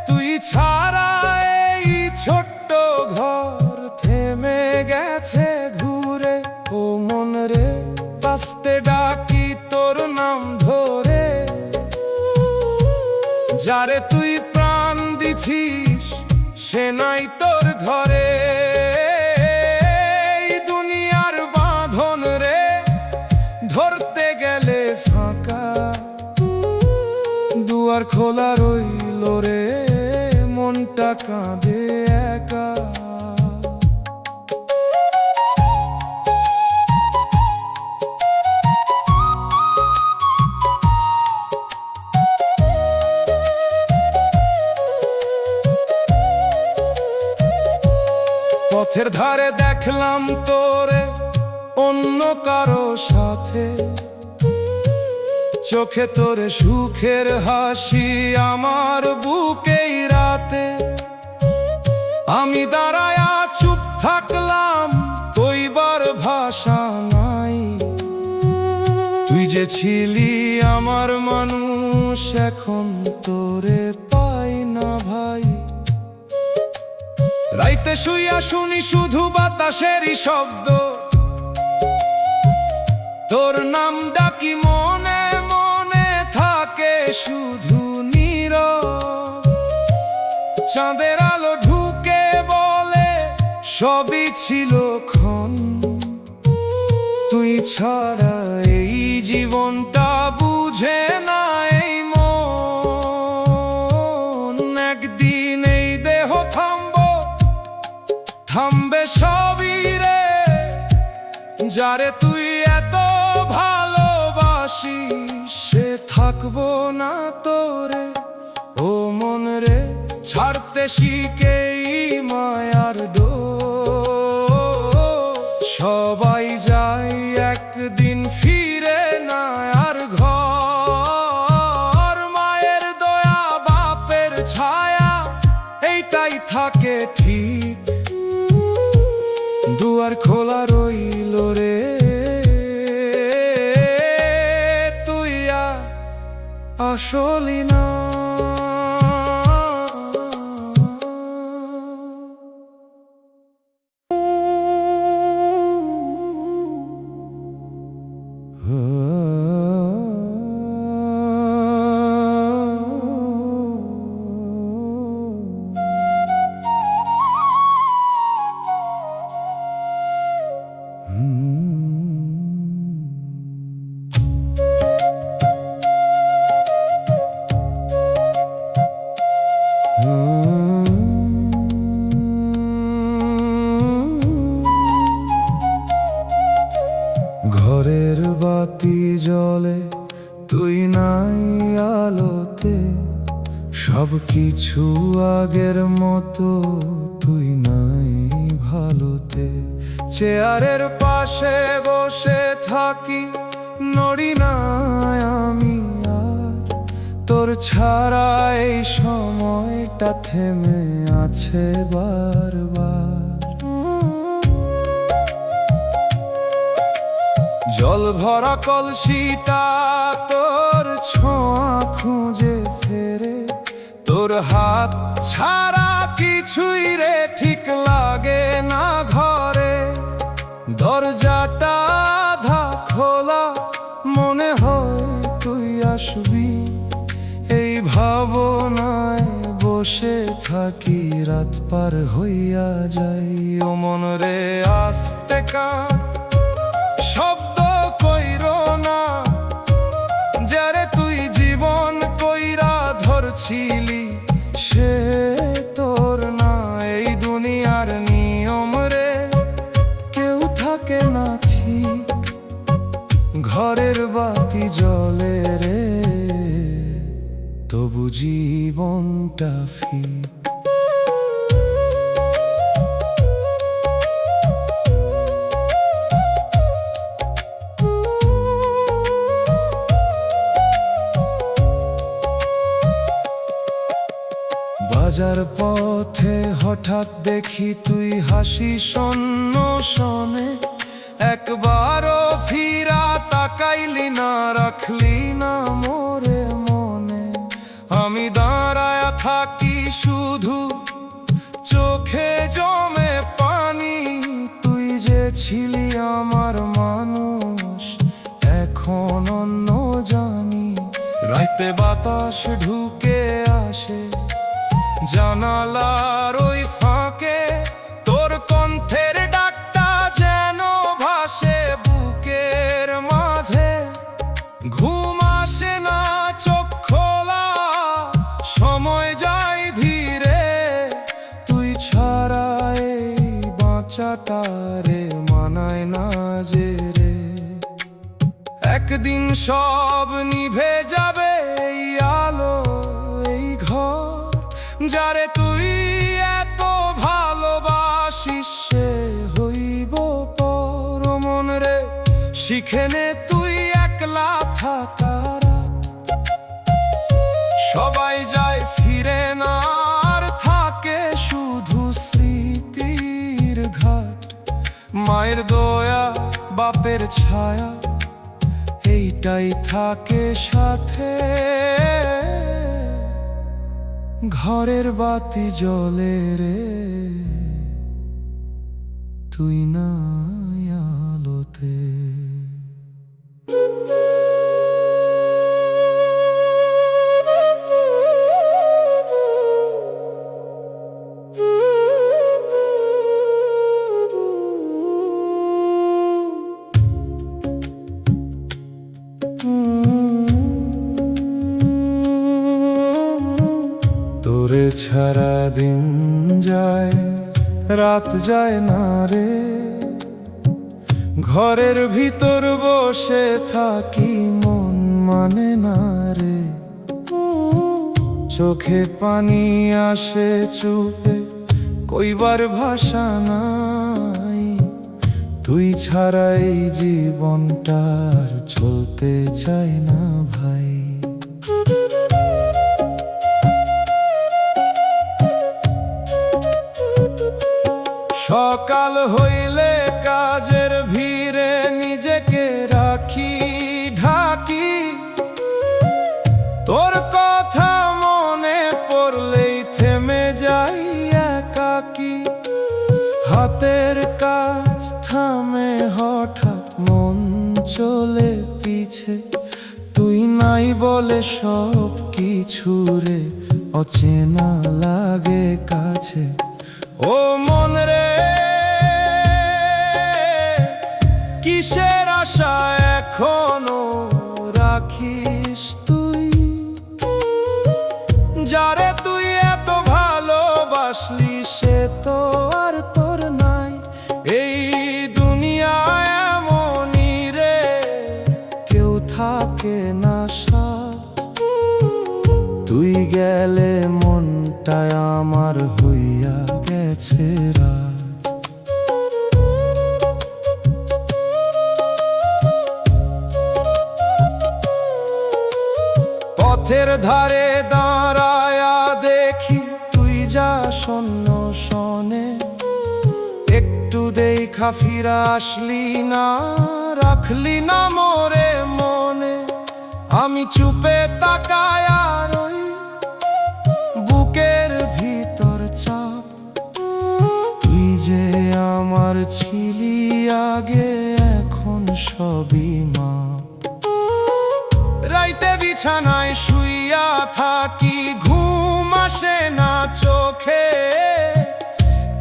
তুই ছাড়া এই ছোট্ট ঘর থেমে গেছে ঘুরে। ও মন রে, বাঁচতে ডাকি তোর নাম ধরে, যারে তুই প্রাণ দিছিস সে নাই তোর ঘরে। এই দুনিয়ার বাঁধন রে ধরতে গেলে ফাঁকা, দুয়ার খোলা রইল রে, মনটা কাঁদে একা। পথের ধারে দেখলাম তোরে অন্য কারো সাথে, চোখে তোরে সুখের হাসি আমার বুকেই রাতে। আমি দাঁড়ায়া চুপ থাকলাম, কইবার ভাষা নাই। তুই যে ছিলি আমার মানুষ, এখন তোরে পাই না ভাই। রাইতে শুইয়া শুনি শুধু বাতাসেরই শব্দ, তোর নাম ডাকি মনে মনে থাকে শুধু নীরব। চাঁদের আলো ঢুকে বলে সবই ছিল ক্ষণ, তুই ছাড়া এই জীবনটা বুঝে না এই মন। একদিন এই দেহ থামবে সবই রে, যারে তুই এত ভালোবাসিস সে থাকবো না তোরে। ও মন রে, ছাড়তে শিখেই মায়ার ডোর। সবাই যায় একদিন ফিরে না আর ঘর। মায়ের দয়া বাপের ছায়া এইটাই থাকে ঠিক, দুয়ার খোলা রইল রে, তুই আসলি না। ঘরের বাতি জ্বলে, তুই নাই আলোতে। সব কিছু আগের মতো তুই নাই ভালোতে। চেয়ারের পাশে বসে থাকি, নড়ি না আমি আর। তোর ছাড়া এই সময়টা থেমে আছে বারবার। জল ভরা কলসিটা তোর ছোঁয়া খুঁজে ফেরে। তোর হাত ছাড়া কিছুই রে ঠিক লাগে না ঘরে। দরজাটা আধা খোলা, মনে হয় তুই আসবি। এই ভাবনায় বসে থাকি, রাত পার হইয়া যাই। ও মন রে আস্তে কাঁদ, শব্দ কইরো না। যারে তুই জীবন কইরা ধরছিলি, সে তোর না। এই দুনিয়ার নিয়ম রে কেউ থাকে না ঠিক। ঘরের বাতি জ্বলে রে, তবু জীবনটা ফিক। বাজার পথে হঠাৎ দেখি তুই হাসি শূন্য শোনে। একবারও ফিরা তাকাইলি না, রাখলি না মোরে মনে। আমি দাঁড়ায় থাকি শুধু, চোখে জমে পানি। তুই যে ছিলি আমার মানুষ, এখন অন্য জানি। রাতে বাতাস ঢুকে আসে জানালার ওই ফাঁকে। তোর কণ্ঠের ডাকটা যেন ভাসে বুকের মাঝে। ঘুম আসে না চোখ খোলা, সময় যায় ধীরে। তুই ছাড়া এই বাঁচাটা রে মানায় না যে রে। একদিন সব নিভে যাবে এই আলো, এই ঘর। যারে তুই এত ভালোবাসিস সে হইব পর। মন রে শিখে নে তুই একলা থাকার। সবাই যায় ফিরে না, আর থাকে শুধু স্মৃতির ঘাট। মায়ের দয়া বাপের ছায়া, এইটাই থাকে সাথে। ঘরের বাতি জ্বলে রে, তুই নাই আলোতে। তোরে ছাড়া দিন যায়, রাত যায় না রে। ঘরের ভিতর বসে থাকি, মন মানে না রে। চোখে পানি আসে চুপে, কইবার ভাষা নাই। তুই ছাড়া এই জীবনটা আর চলতে চাই না ভাই। সকাল হইলে কাজের ভিড়ে নিজেকে রাখি ঢাকি। তোর কথা মনে পড়লেই থেমে যাই একাকি। হাতের কাজ থামে হঠাৎ, মন চলে পিছে। তুই নাই বলে সব কিছু রে অচেনা লাগে কাছে। ও মন রে কিসের আশা এখনো রাখিস তুই? যারে তুই এত ভালোবাসলি সে তো আর তোর নাই। এই দুনিয়ায় এমনই রে, কেউ থাকে না সাথ। তুই গেলে একটাই আমার হইয়া গেছে রাত। পথের ধারে দাঁড়ায়া দেখি তুই যা শূন্য শনে, একটু দেখা ফিরা আসলি না, রাখলি না মোরে মনে। আমি চুপে তাকায়া রই, বুকের ভিতর চাপ। তুই যে আমার ছিলি আগে, এখন সবই মাপ। রাইতে বিছানায় শুইয়া থাকি, ঘুম আসে না চোখে।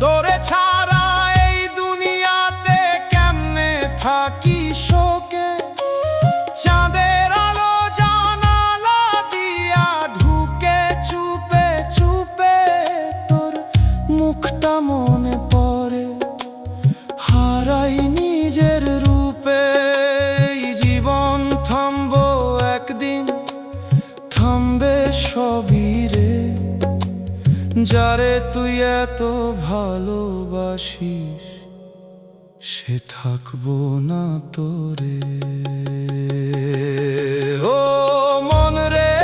তোরে ছাড়া এই দুনিয়াতে কেমনে থাকি শোকে। চাঁদের আলো জানালা দিয়া ঢুকে চুপে চুপে, তোর মুখটা মনে পড়ে, হারাই নিজের রূপে। এই জীবন থামবো একদিন, থামবে সবই রে। যারে তুই এত ভালোবাসিস, সে থাকবো না তোরে। ও মন রে,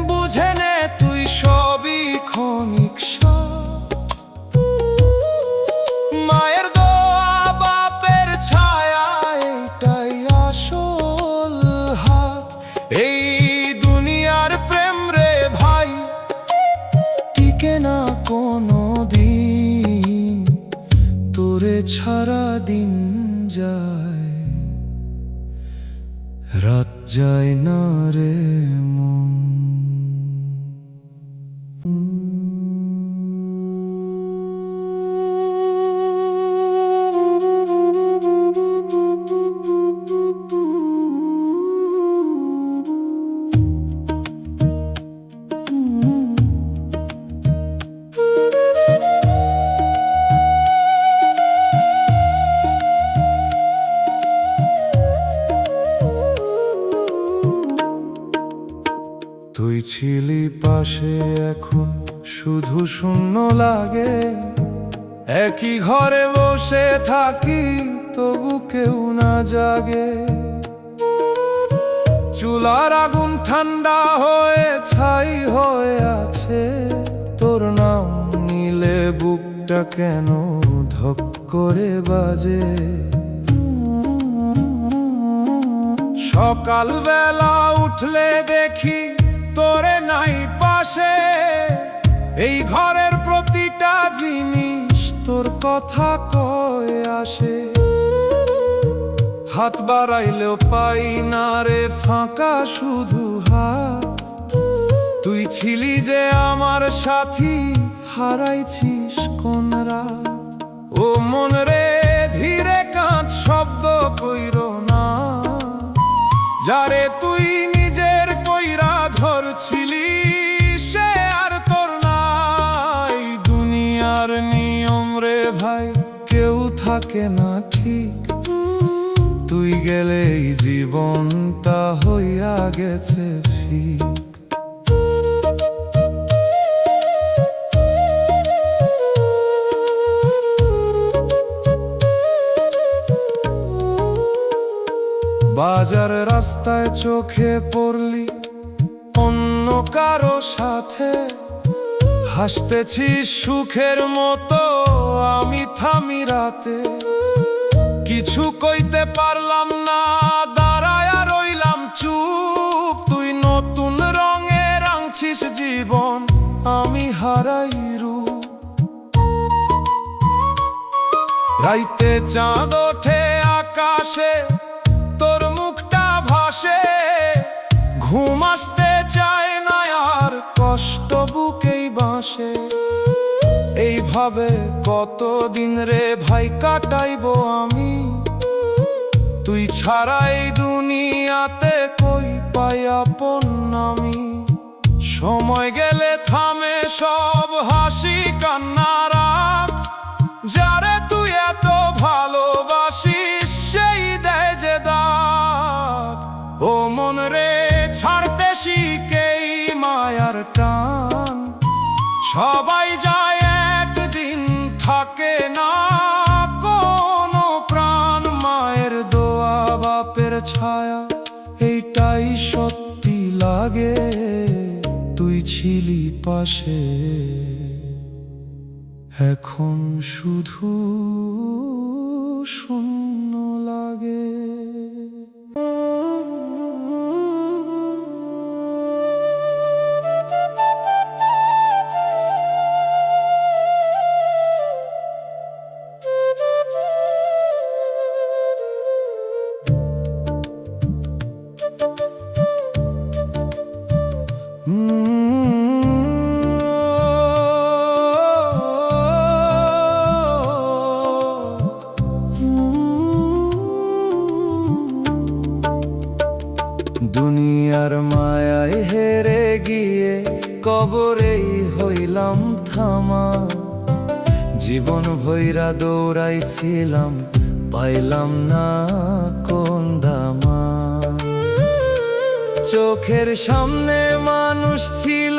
বুঝে নে তুই সবই ক্ষণিক স্বপ্ন। মায়ের দোয়া বাপের ছায়া, এইটাই আসল হাত। এই দুনিয়ার প্রেম রে ভাই, টিকে না কোনো দিন। তোরে ছাড়া দিন যায়, রাত যায় না রে মন। তুই ছিলি পাশে, এখন শুধু শূন্য লাগে। একই ঘরে বসে থাকি, তবু কেউ না জাগে। চুলার আগুন ঠান্ডা হয়ে ছাই হয়ে আছে, তোর নাম নিলে বুকটা কেন ধক করে বাজে। সকালবেলা উঠলে দেখি তোরে নাই পাশে। এই ঘরের প্রতিটা জিনিস তোর কথা কয়ে আসে। হাত বাড়াইলেও পাই না রে ফাঁকা শুধু হাত। তুই ছিলি যে আমার সাথী, হারাইছিস কোন রাত। ও মন রে, ধীরে কাঁদ, শব্দ কইরো না। যারে তুই নিজের কইরা ধরছিলি, সে আর তোর নাই। দুনিয়ার নিয়ম রে ভাই, কেউ থাকে না ঠিক। তুই গেলেই জীবনটা হইয়া গেছে ফিক। বাজার রাস্তায় চোখে পড়লি অন্য কারো সাথে। হাসতেছি সুখের মতো, আমি থামি রাতে। কিছু কইতে পারলাম না, দাঁড়ায়া রইলাম চুপ। তুই নতুন রঙে রাঙছিস জীবন, আমি হারাই রূপ। রাইতে চাঁদ ওঠে আকাশে, তোর মুখটা ভাসে। ঘুম আসতে চায় না আর, কষ্ট বুকেই বাসে। এইভাবে কতদিন রে ভাই কাটাইবো আমি। তুই ছাড়া এই দুনিয়াতে কই পাই আপন আমি। সময় গেলে থামে সব হাসি কান্না রাগ। যারে তুই এত ভালোবাসিস, সেই দেয় যে দাগ। ও মন রে, ছাড়তে শিখেই মা টান। সবাই যায় একদিন, থাকে না কোনো প্রাণ। মায়ের দোয়া বাপের ছায়া, এইটাই সত্যি লাগে। তুই ছিলি পাশে, এখন শুধু শূন্য লাগে। দুনিয়ার মায়ায় হেরে গিয়ে কবরেই হইলাম থামা। জীবন ভৈরা দৌড়াইছিলাম, পাইলাম না কোন দামা। চোখের সামনে মানুষ ছিল,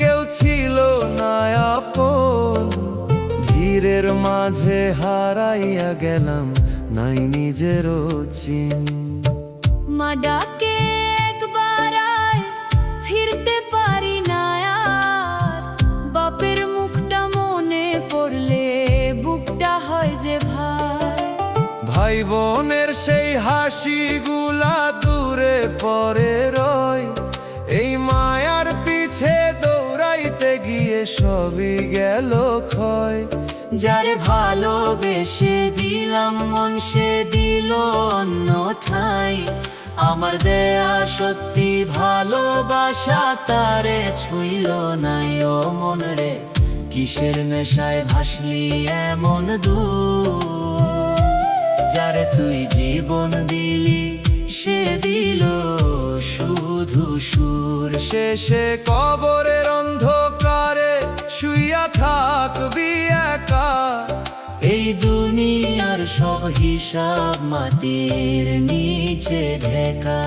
কেউ ছিল না আপন। ভিড়ের মাঝে হারাইয়া গেলাম, নাই নিজেরও চিন। মা ডাকে একবার আয়, ফিরতে পারি না আর। বাপের মুখটা মনে পড়লে বুকটা হয় যে ভার। ভাই বোনের সেই হাসিগুলা দূরে পরে রয়। এই মায়ার পিছে দৌড়াইতে গিয়ে সবই গেল ক্ষয়। যারে ভালোবেসে দিলাম মন, সে দিল অন্য ঠাই। আমার দেয়া সত্যি ভালোবাসা তারে ছুঁইল নাই। ও মন রে, কিসের নেশায় ভাসলি এমন দূর। যারে তুই জীবন দিলি, সে দিল শুধু সুর। শেষে কবরের অন্ধকারে শুইয়া থাকবি একা। এই দুনিয়ার সব হিসাব মাটির নিচে ঢেকা।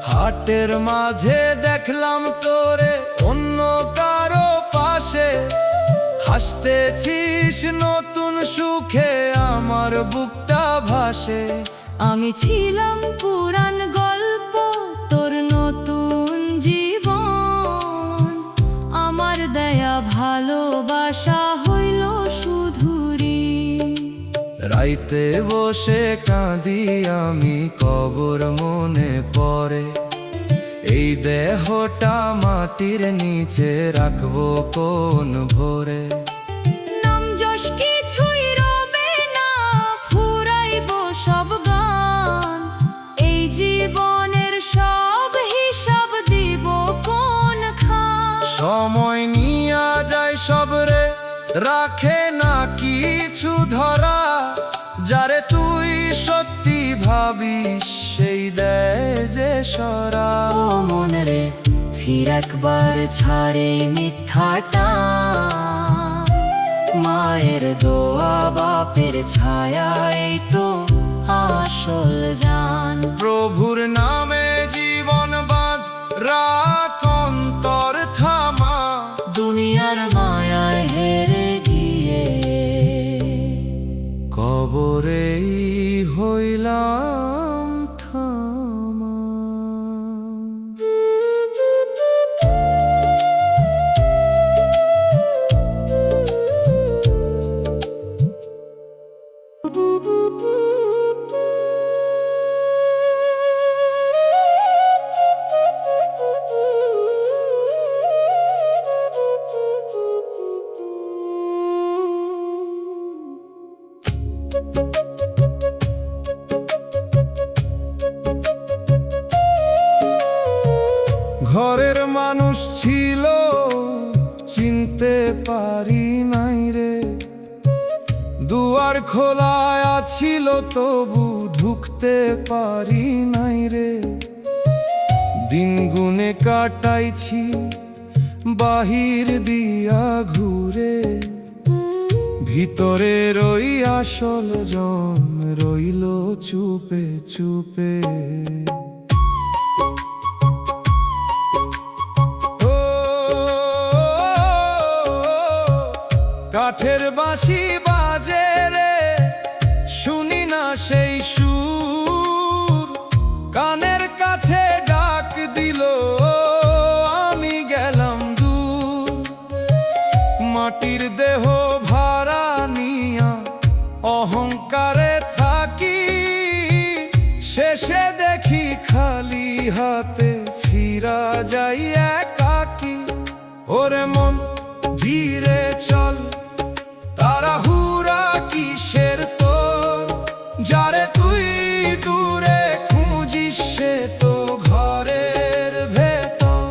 হাটের মাঝে দেখলাম তোরে অন্য কারো পাশে। হাসতেছিস নতুন সুখে, আমার বুকটা ভাসে। আমি ছিলাম পুরান গল্প, তোর নতুন জীবন। আমার দেয়া ভালোবাসা হইল শুধু ঋণ। রাইতে বসে কাঁদি আমি, কবর মনে পড়ে। এই দেহটা মাটির নিচে রাখবো কোন ভোরে। নাম যশ কিছুই রবে না, ফুরাইব সব গান। এই জীবনের সব হিসাব দিব কোন খান। সময় নিয়া যায় সবরে, রাখে না কিছু ধরা। যারে তুই সত্যি ভাবিস, সেই দেয় যে সরা। ও মন রে, ফির একবার ছাড়ে মিথ্যাটা। মায়ের দোয়া বাপের ছায়া, এই তো আসল জান। প্রভুর নামে জীবন বাঁধ, রাখ অন্তর থামা। দুনিয়ার মায়ায় হেরে গিয়ে কবরেই হইলাম থামা। ঘরের মানুষ ছিল, চিনতে পারি নাই রে। দুয়ার খোলা ছিল তবু ঢুকতে পারি নাই রে। দিন গুনে কাটাইছি বাহির দিয়া ঘুরে। ভিতরের ওই আসল জন রইল চুপে চুপে। ও কাঠের বাঁশি বাজে রে, শুনি না সেই সুর, কানের কাছে ডাক দিল আমি গেলাম দূর। মাটির দেহ ভাড়া নিয়া অহংকারে থাকি, শেষে দেখি খালি হাতে ফিরা যাই একাকী। ওরে মন ধীরে চল, তাড়াহুড়া কিসের তোর, যারে তুই দূরে খুঁজিস সে তো ঘরের ভেতর।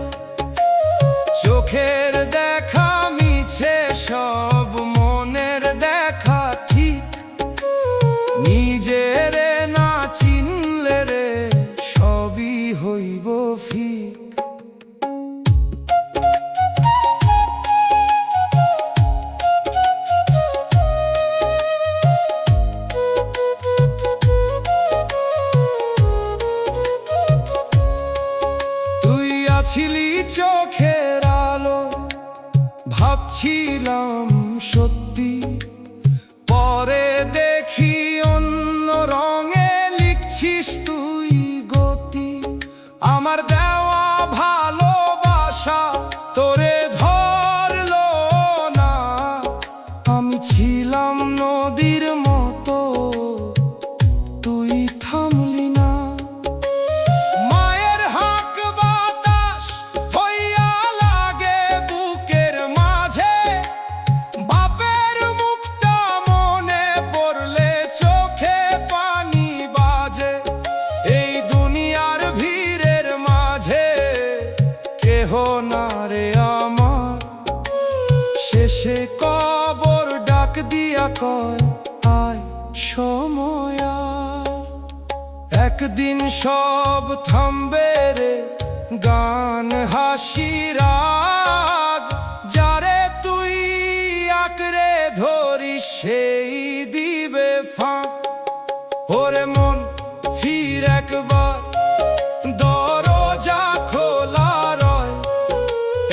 চোখের দেখা মিছে সব মনের দেখা ঠিক, নিজেরে না চিনলে রে সবই হইব ফিক। তুই আছিলি চোখের আলো, ভাবছিলাম সত্যি, পরে দেখি অন্য রঙে লিখছিস তুই গতি। আমার দেওয়া ভালোবাসা তোরে ধরলো না, আমি ছিলাম নদীর মতো তুই থামলি না। মায়ের হাক বাতাস হইয়া লাগে বুকের মাঝে, বাপের মুখটা মনে পড়লে চোখে পানি বাজে। এই দুনিয়ার ভিড়ের মাঝে কেহ না রে আমার, শেষে কবর ডাক দিয়া কয় আয় সময় আর। একদিন সব থামবে রে, গান হাসি রাগ, যারে তুই আঁকড়ে ধরিস সেই দিবে ফাঁক। ওরে মন ফির একবার, দরজা খোলা রয়,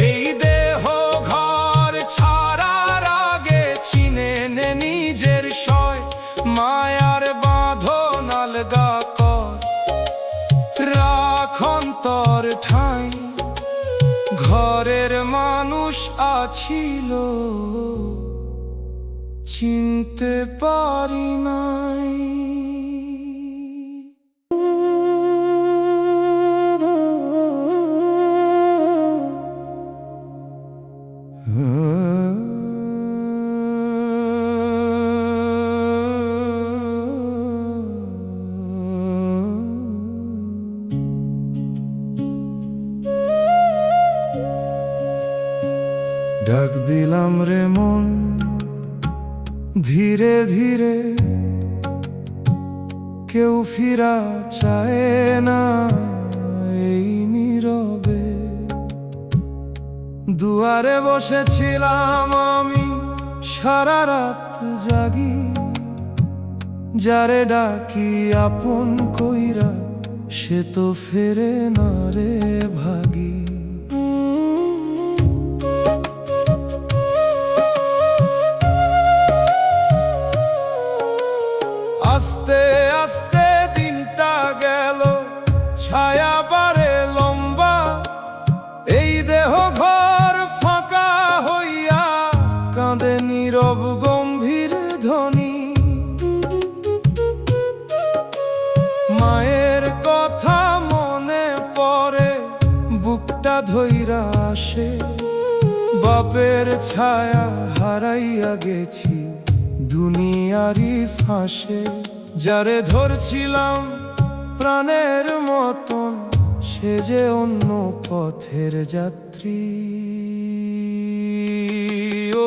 এই দেহ ঘর ছাড়ার আগে চিনে নে নিজের সয়। মায়ার বাঁধন আলগা কর, রাখ অন্তর ঠাঁই, ঘরের মানুষ আছিল চিনতে পারি নাই। ডাক দিলাম রে মন ধীরে ধীরে, কেউ ফিরা চায় না এই নীরবে। দুয়ারে বসেছিলাম আমি সারা রাত জাগি, যারে ডাকি আপন কইরা সে তো ফেরে না রে ভাগি। আস্তে আস্তে দিনটা গেল, ছায়া বাড়ে লম্বা, এই দেহ ঘর ফাঁকা হইয়া কাঁদে নীরব গম্ভীর ধ্বনি। মায়ের কথা মনে পড়ে, বুকটা ধইরা আসে, বাপের ছায়া হারাইয়া গেছি দুনিয়ারি ফাঁসে। যারে ধরছিলাম প্রাণের মতন সে যে অন্য পথের যাত্রী।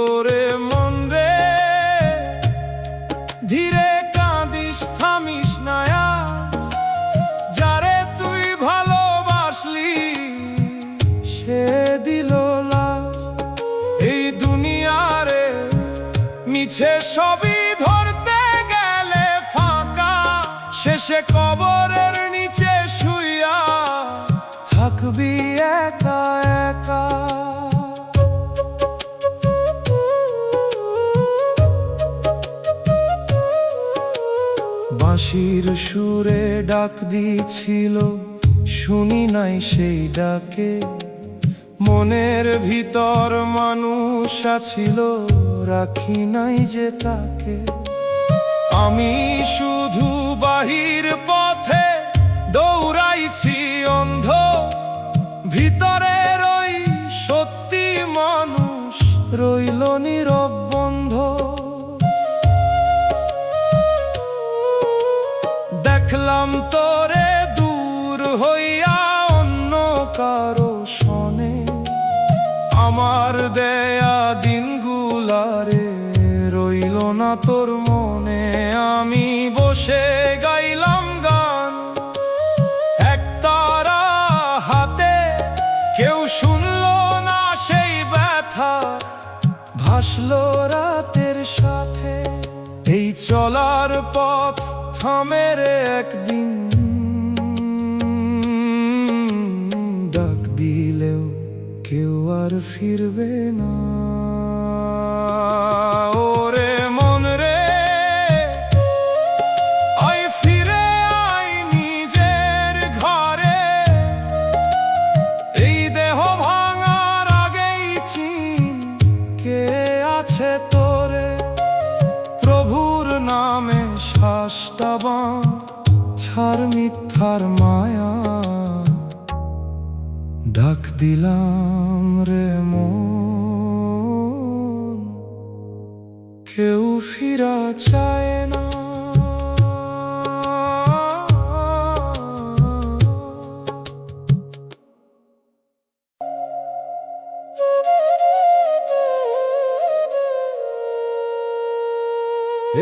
ওরে মন রে ধীরে কাঁদিস থামিস না আজ, যারে তুই ভালোবাসলি সে দিল লাজ। এই দুনিয়ারে মিছে সবই ধরতে গেলে ফাঁকা, শেষে কবরের নিচে শুইয়া থাকবি একা একা। বাঁশির সুরে ডাক দিছিল, শুনি নাই সেই ডাকে। মনের ভিতর মানুষ আছিল, রাখি নাই যে তাকে। আমি শুধু বাহির পথে দৌড়াইছি অন্ধ, ভিতরের ওই সত্যি মানুষ রইল নীরব বন্ধ। দেখলাম তোরে দূর হইয়া অন্য কারো শনে, আমার দেয়া দিনগুলারে রইল না তোর মনে। আমি বসে গাইলাম গান একতারা হাতে, কেউ শুনলো না সেই ব্যথা, ভাসলো রাতের সাথে। এই চলার পথ থামে রে একদিন, ডাক দিলেও কেউ আর ফিরবে না। ওরে মন রে, আয় ফিরে আয় নিজের ঘরে। এই দেহ ভাঙার আগেই চিন কে আছে তোরে। প্রভুর নামে শ্বাসটা বাঁ, ছাড় মিথ্যার মায়া। ডাক দিলাম রে মন, কেউ ফিরা চায় না।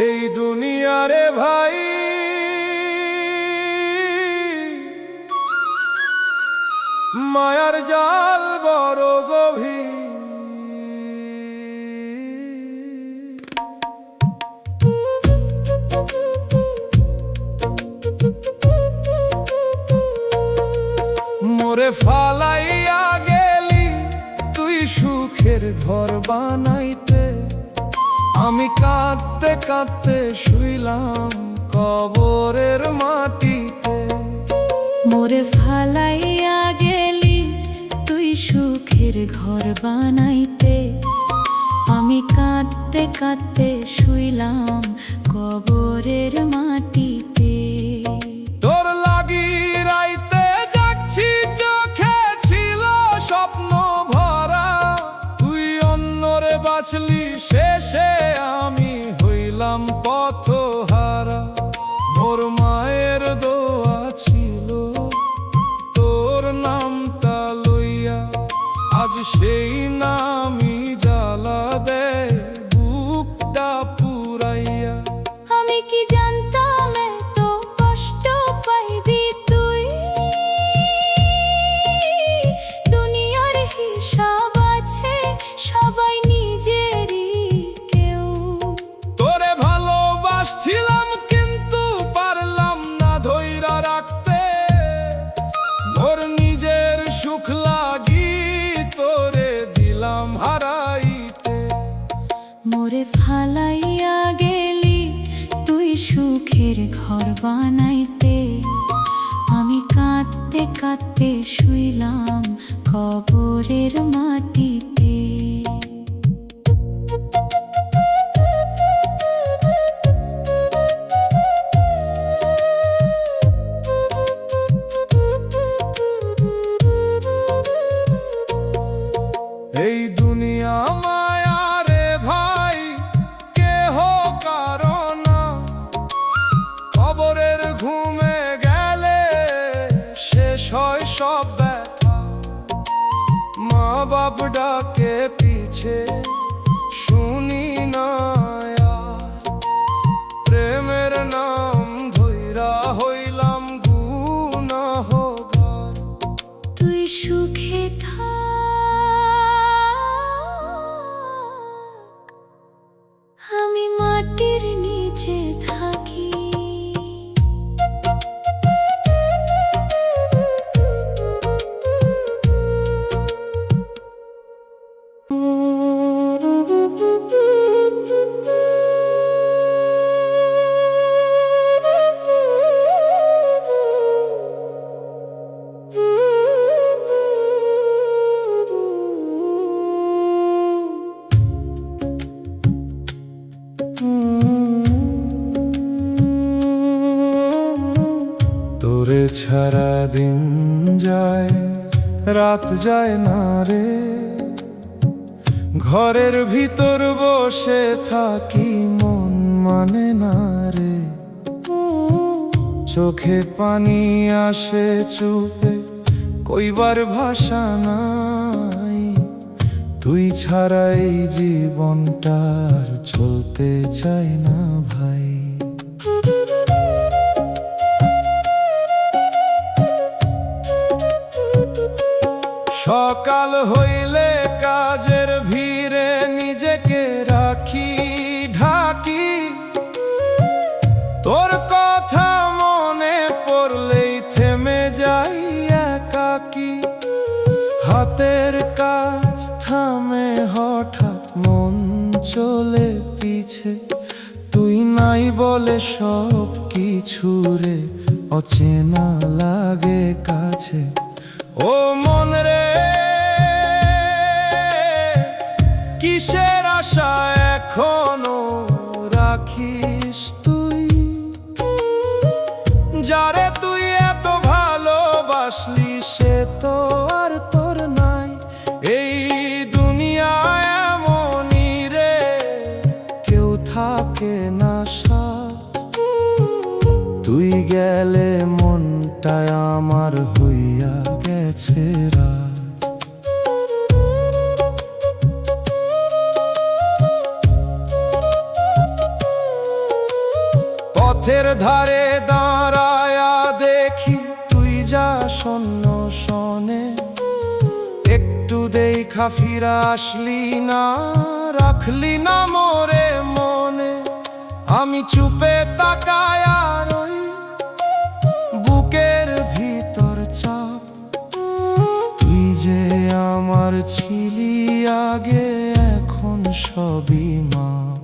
এই দুনিয়ারে ভাই মায়ার জাল বড় গভীর। মোরে ফালাইয়া গেলি তুই সুখের ঘর বানাইতে, আমি কাঁদতে কাঁদতে শুইলাম কবরের মাটিতে। মোরে ফালাইয়া গেলি তুই সুখের ঘর বানাইতে, আমি কাঁদতে কাঁদতে শুইলাম কবরের মাটিতে। তোর লাগি রাইতে জাগছি, চোখে ছিল স্বপ্ন ভরা। তুই অন্যরে বাঁচলি, শেষে আমি হইলাম পথহারা। মোর মায়ের দোয়া ছিল তোর নামটা লইয়া, আজ সেই নামই জ্বালা দেয় বুকটা পুরাইয়া। আমি কি জানতাম এত কষ্ট পাইবি তুই, দুনিয়ার হিসাব আছে সবাই নিজেরই কেউ। তোরে ভালোবাসছিলাম কিন্তু পারলাম না ধইরা রাখতে, মোর নিজের সুখ লাগি তোরে দিলাম হারাইতে। মোরে ফালাইয়া গেলি তুই সুখের ঘর বানাইতে, আমি কাঁদতে কাঁদতে শুইলাম কবরের মাটিতে। এই দুনিয়া মায়া রে ভাই, কেহ কারো না। কবরের ঘুমে গেলে শেষ হয় সব ব্যথা। মা বাপ ডাক তোরে ছাড়া দিন যায়, রাত যায় না রে। ঘরের ভিতর বসে থাকি, মন মানে না রে। চোখে পানি আসে চুপে, কইবার ভাষা নাই। তুই ছাড়া এই জীবনটার চলতে চাই না ভাই। সকাল হইলে কাজের ভিড়ে নিজেকে রাখি ঢাকি। তোর কথা মনে পড়লেই থেমে যাই একাকি। হাতের কাজ থামে হঠাৎ, মন চলে পিছে। তুই নাই বলে সব কিছু রে অচেনা লাগে কাছে। ও মন রে, কিসের আশা এখনো রাখিস তুই? যারে তুই এত ভালোবাসলি সে তো আর তোর নাই। এই দুনিয়ায় এমনই রে, কেউ থাকে না সাথ। তুই গেলে মনটায় আমার হইয়া গেছে রাত। পথের ধারে দাঁড়ায়া দেখি তুই যা শূন্য শোনে। একটু দেখা ফিরা আসলি না, রাখলি না মোরে মনে। আমি চুপে তাকায়া রই, বুকের ভিতর চাপ। তুই যে আমার ছিলি আগে, এখন সবই মাপ।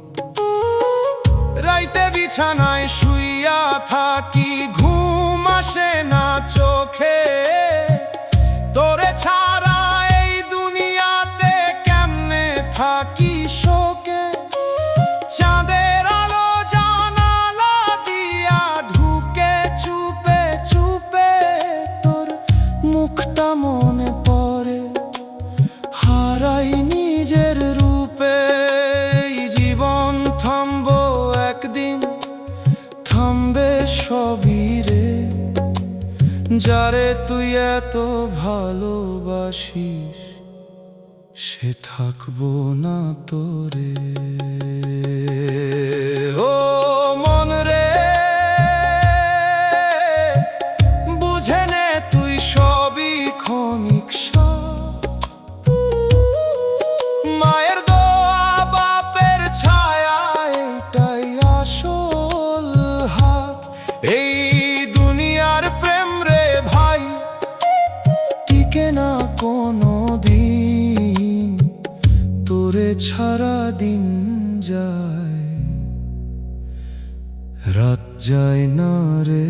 রাইতে বিছানায় শুইয়া থাকি, ঘুম আসে না চোখে। তোরে ছাড়া এই দুনিয়াতে কেমনে থাকি শোকে। চাঁদের আলো জানালা দিয়া ঢুকে চুপে চুপে। তোর মুখটা মনে পড়ে, হারাই নিজের রূপে। এই জীবন থামবো একদিন, থামবে সবই রে। যারে তুই এত ভালোবাসিস সে থাকবো না তোরে। ও মন রে, বুঝে নে তুই সবই ক্ষণিক স্বাদ। মায়ের দোয়া বাপের ছায়া, এটাই আসল হাত। এই দুনিয়ার প্রেম রে ভাই, টিকে না কোনো দিন। তোরে ছাড়া দিন যায়, রাত যায় না রে।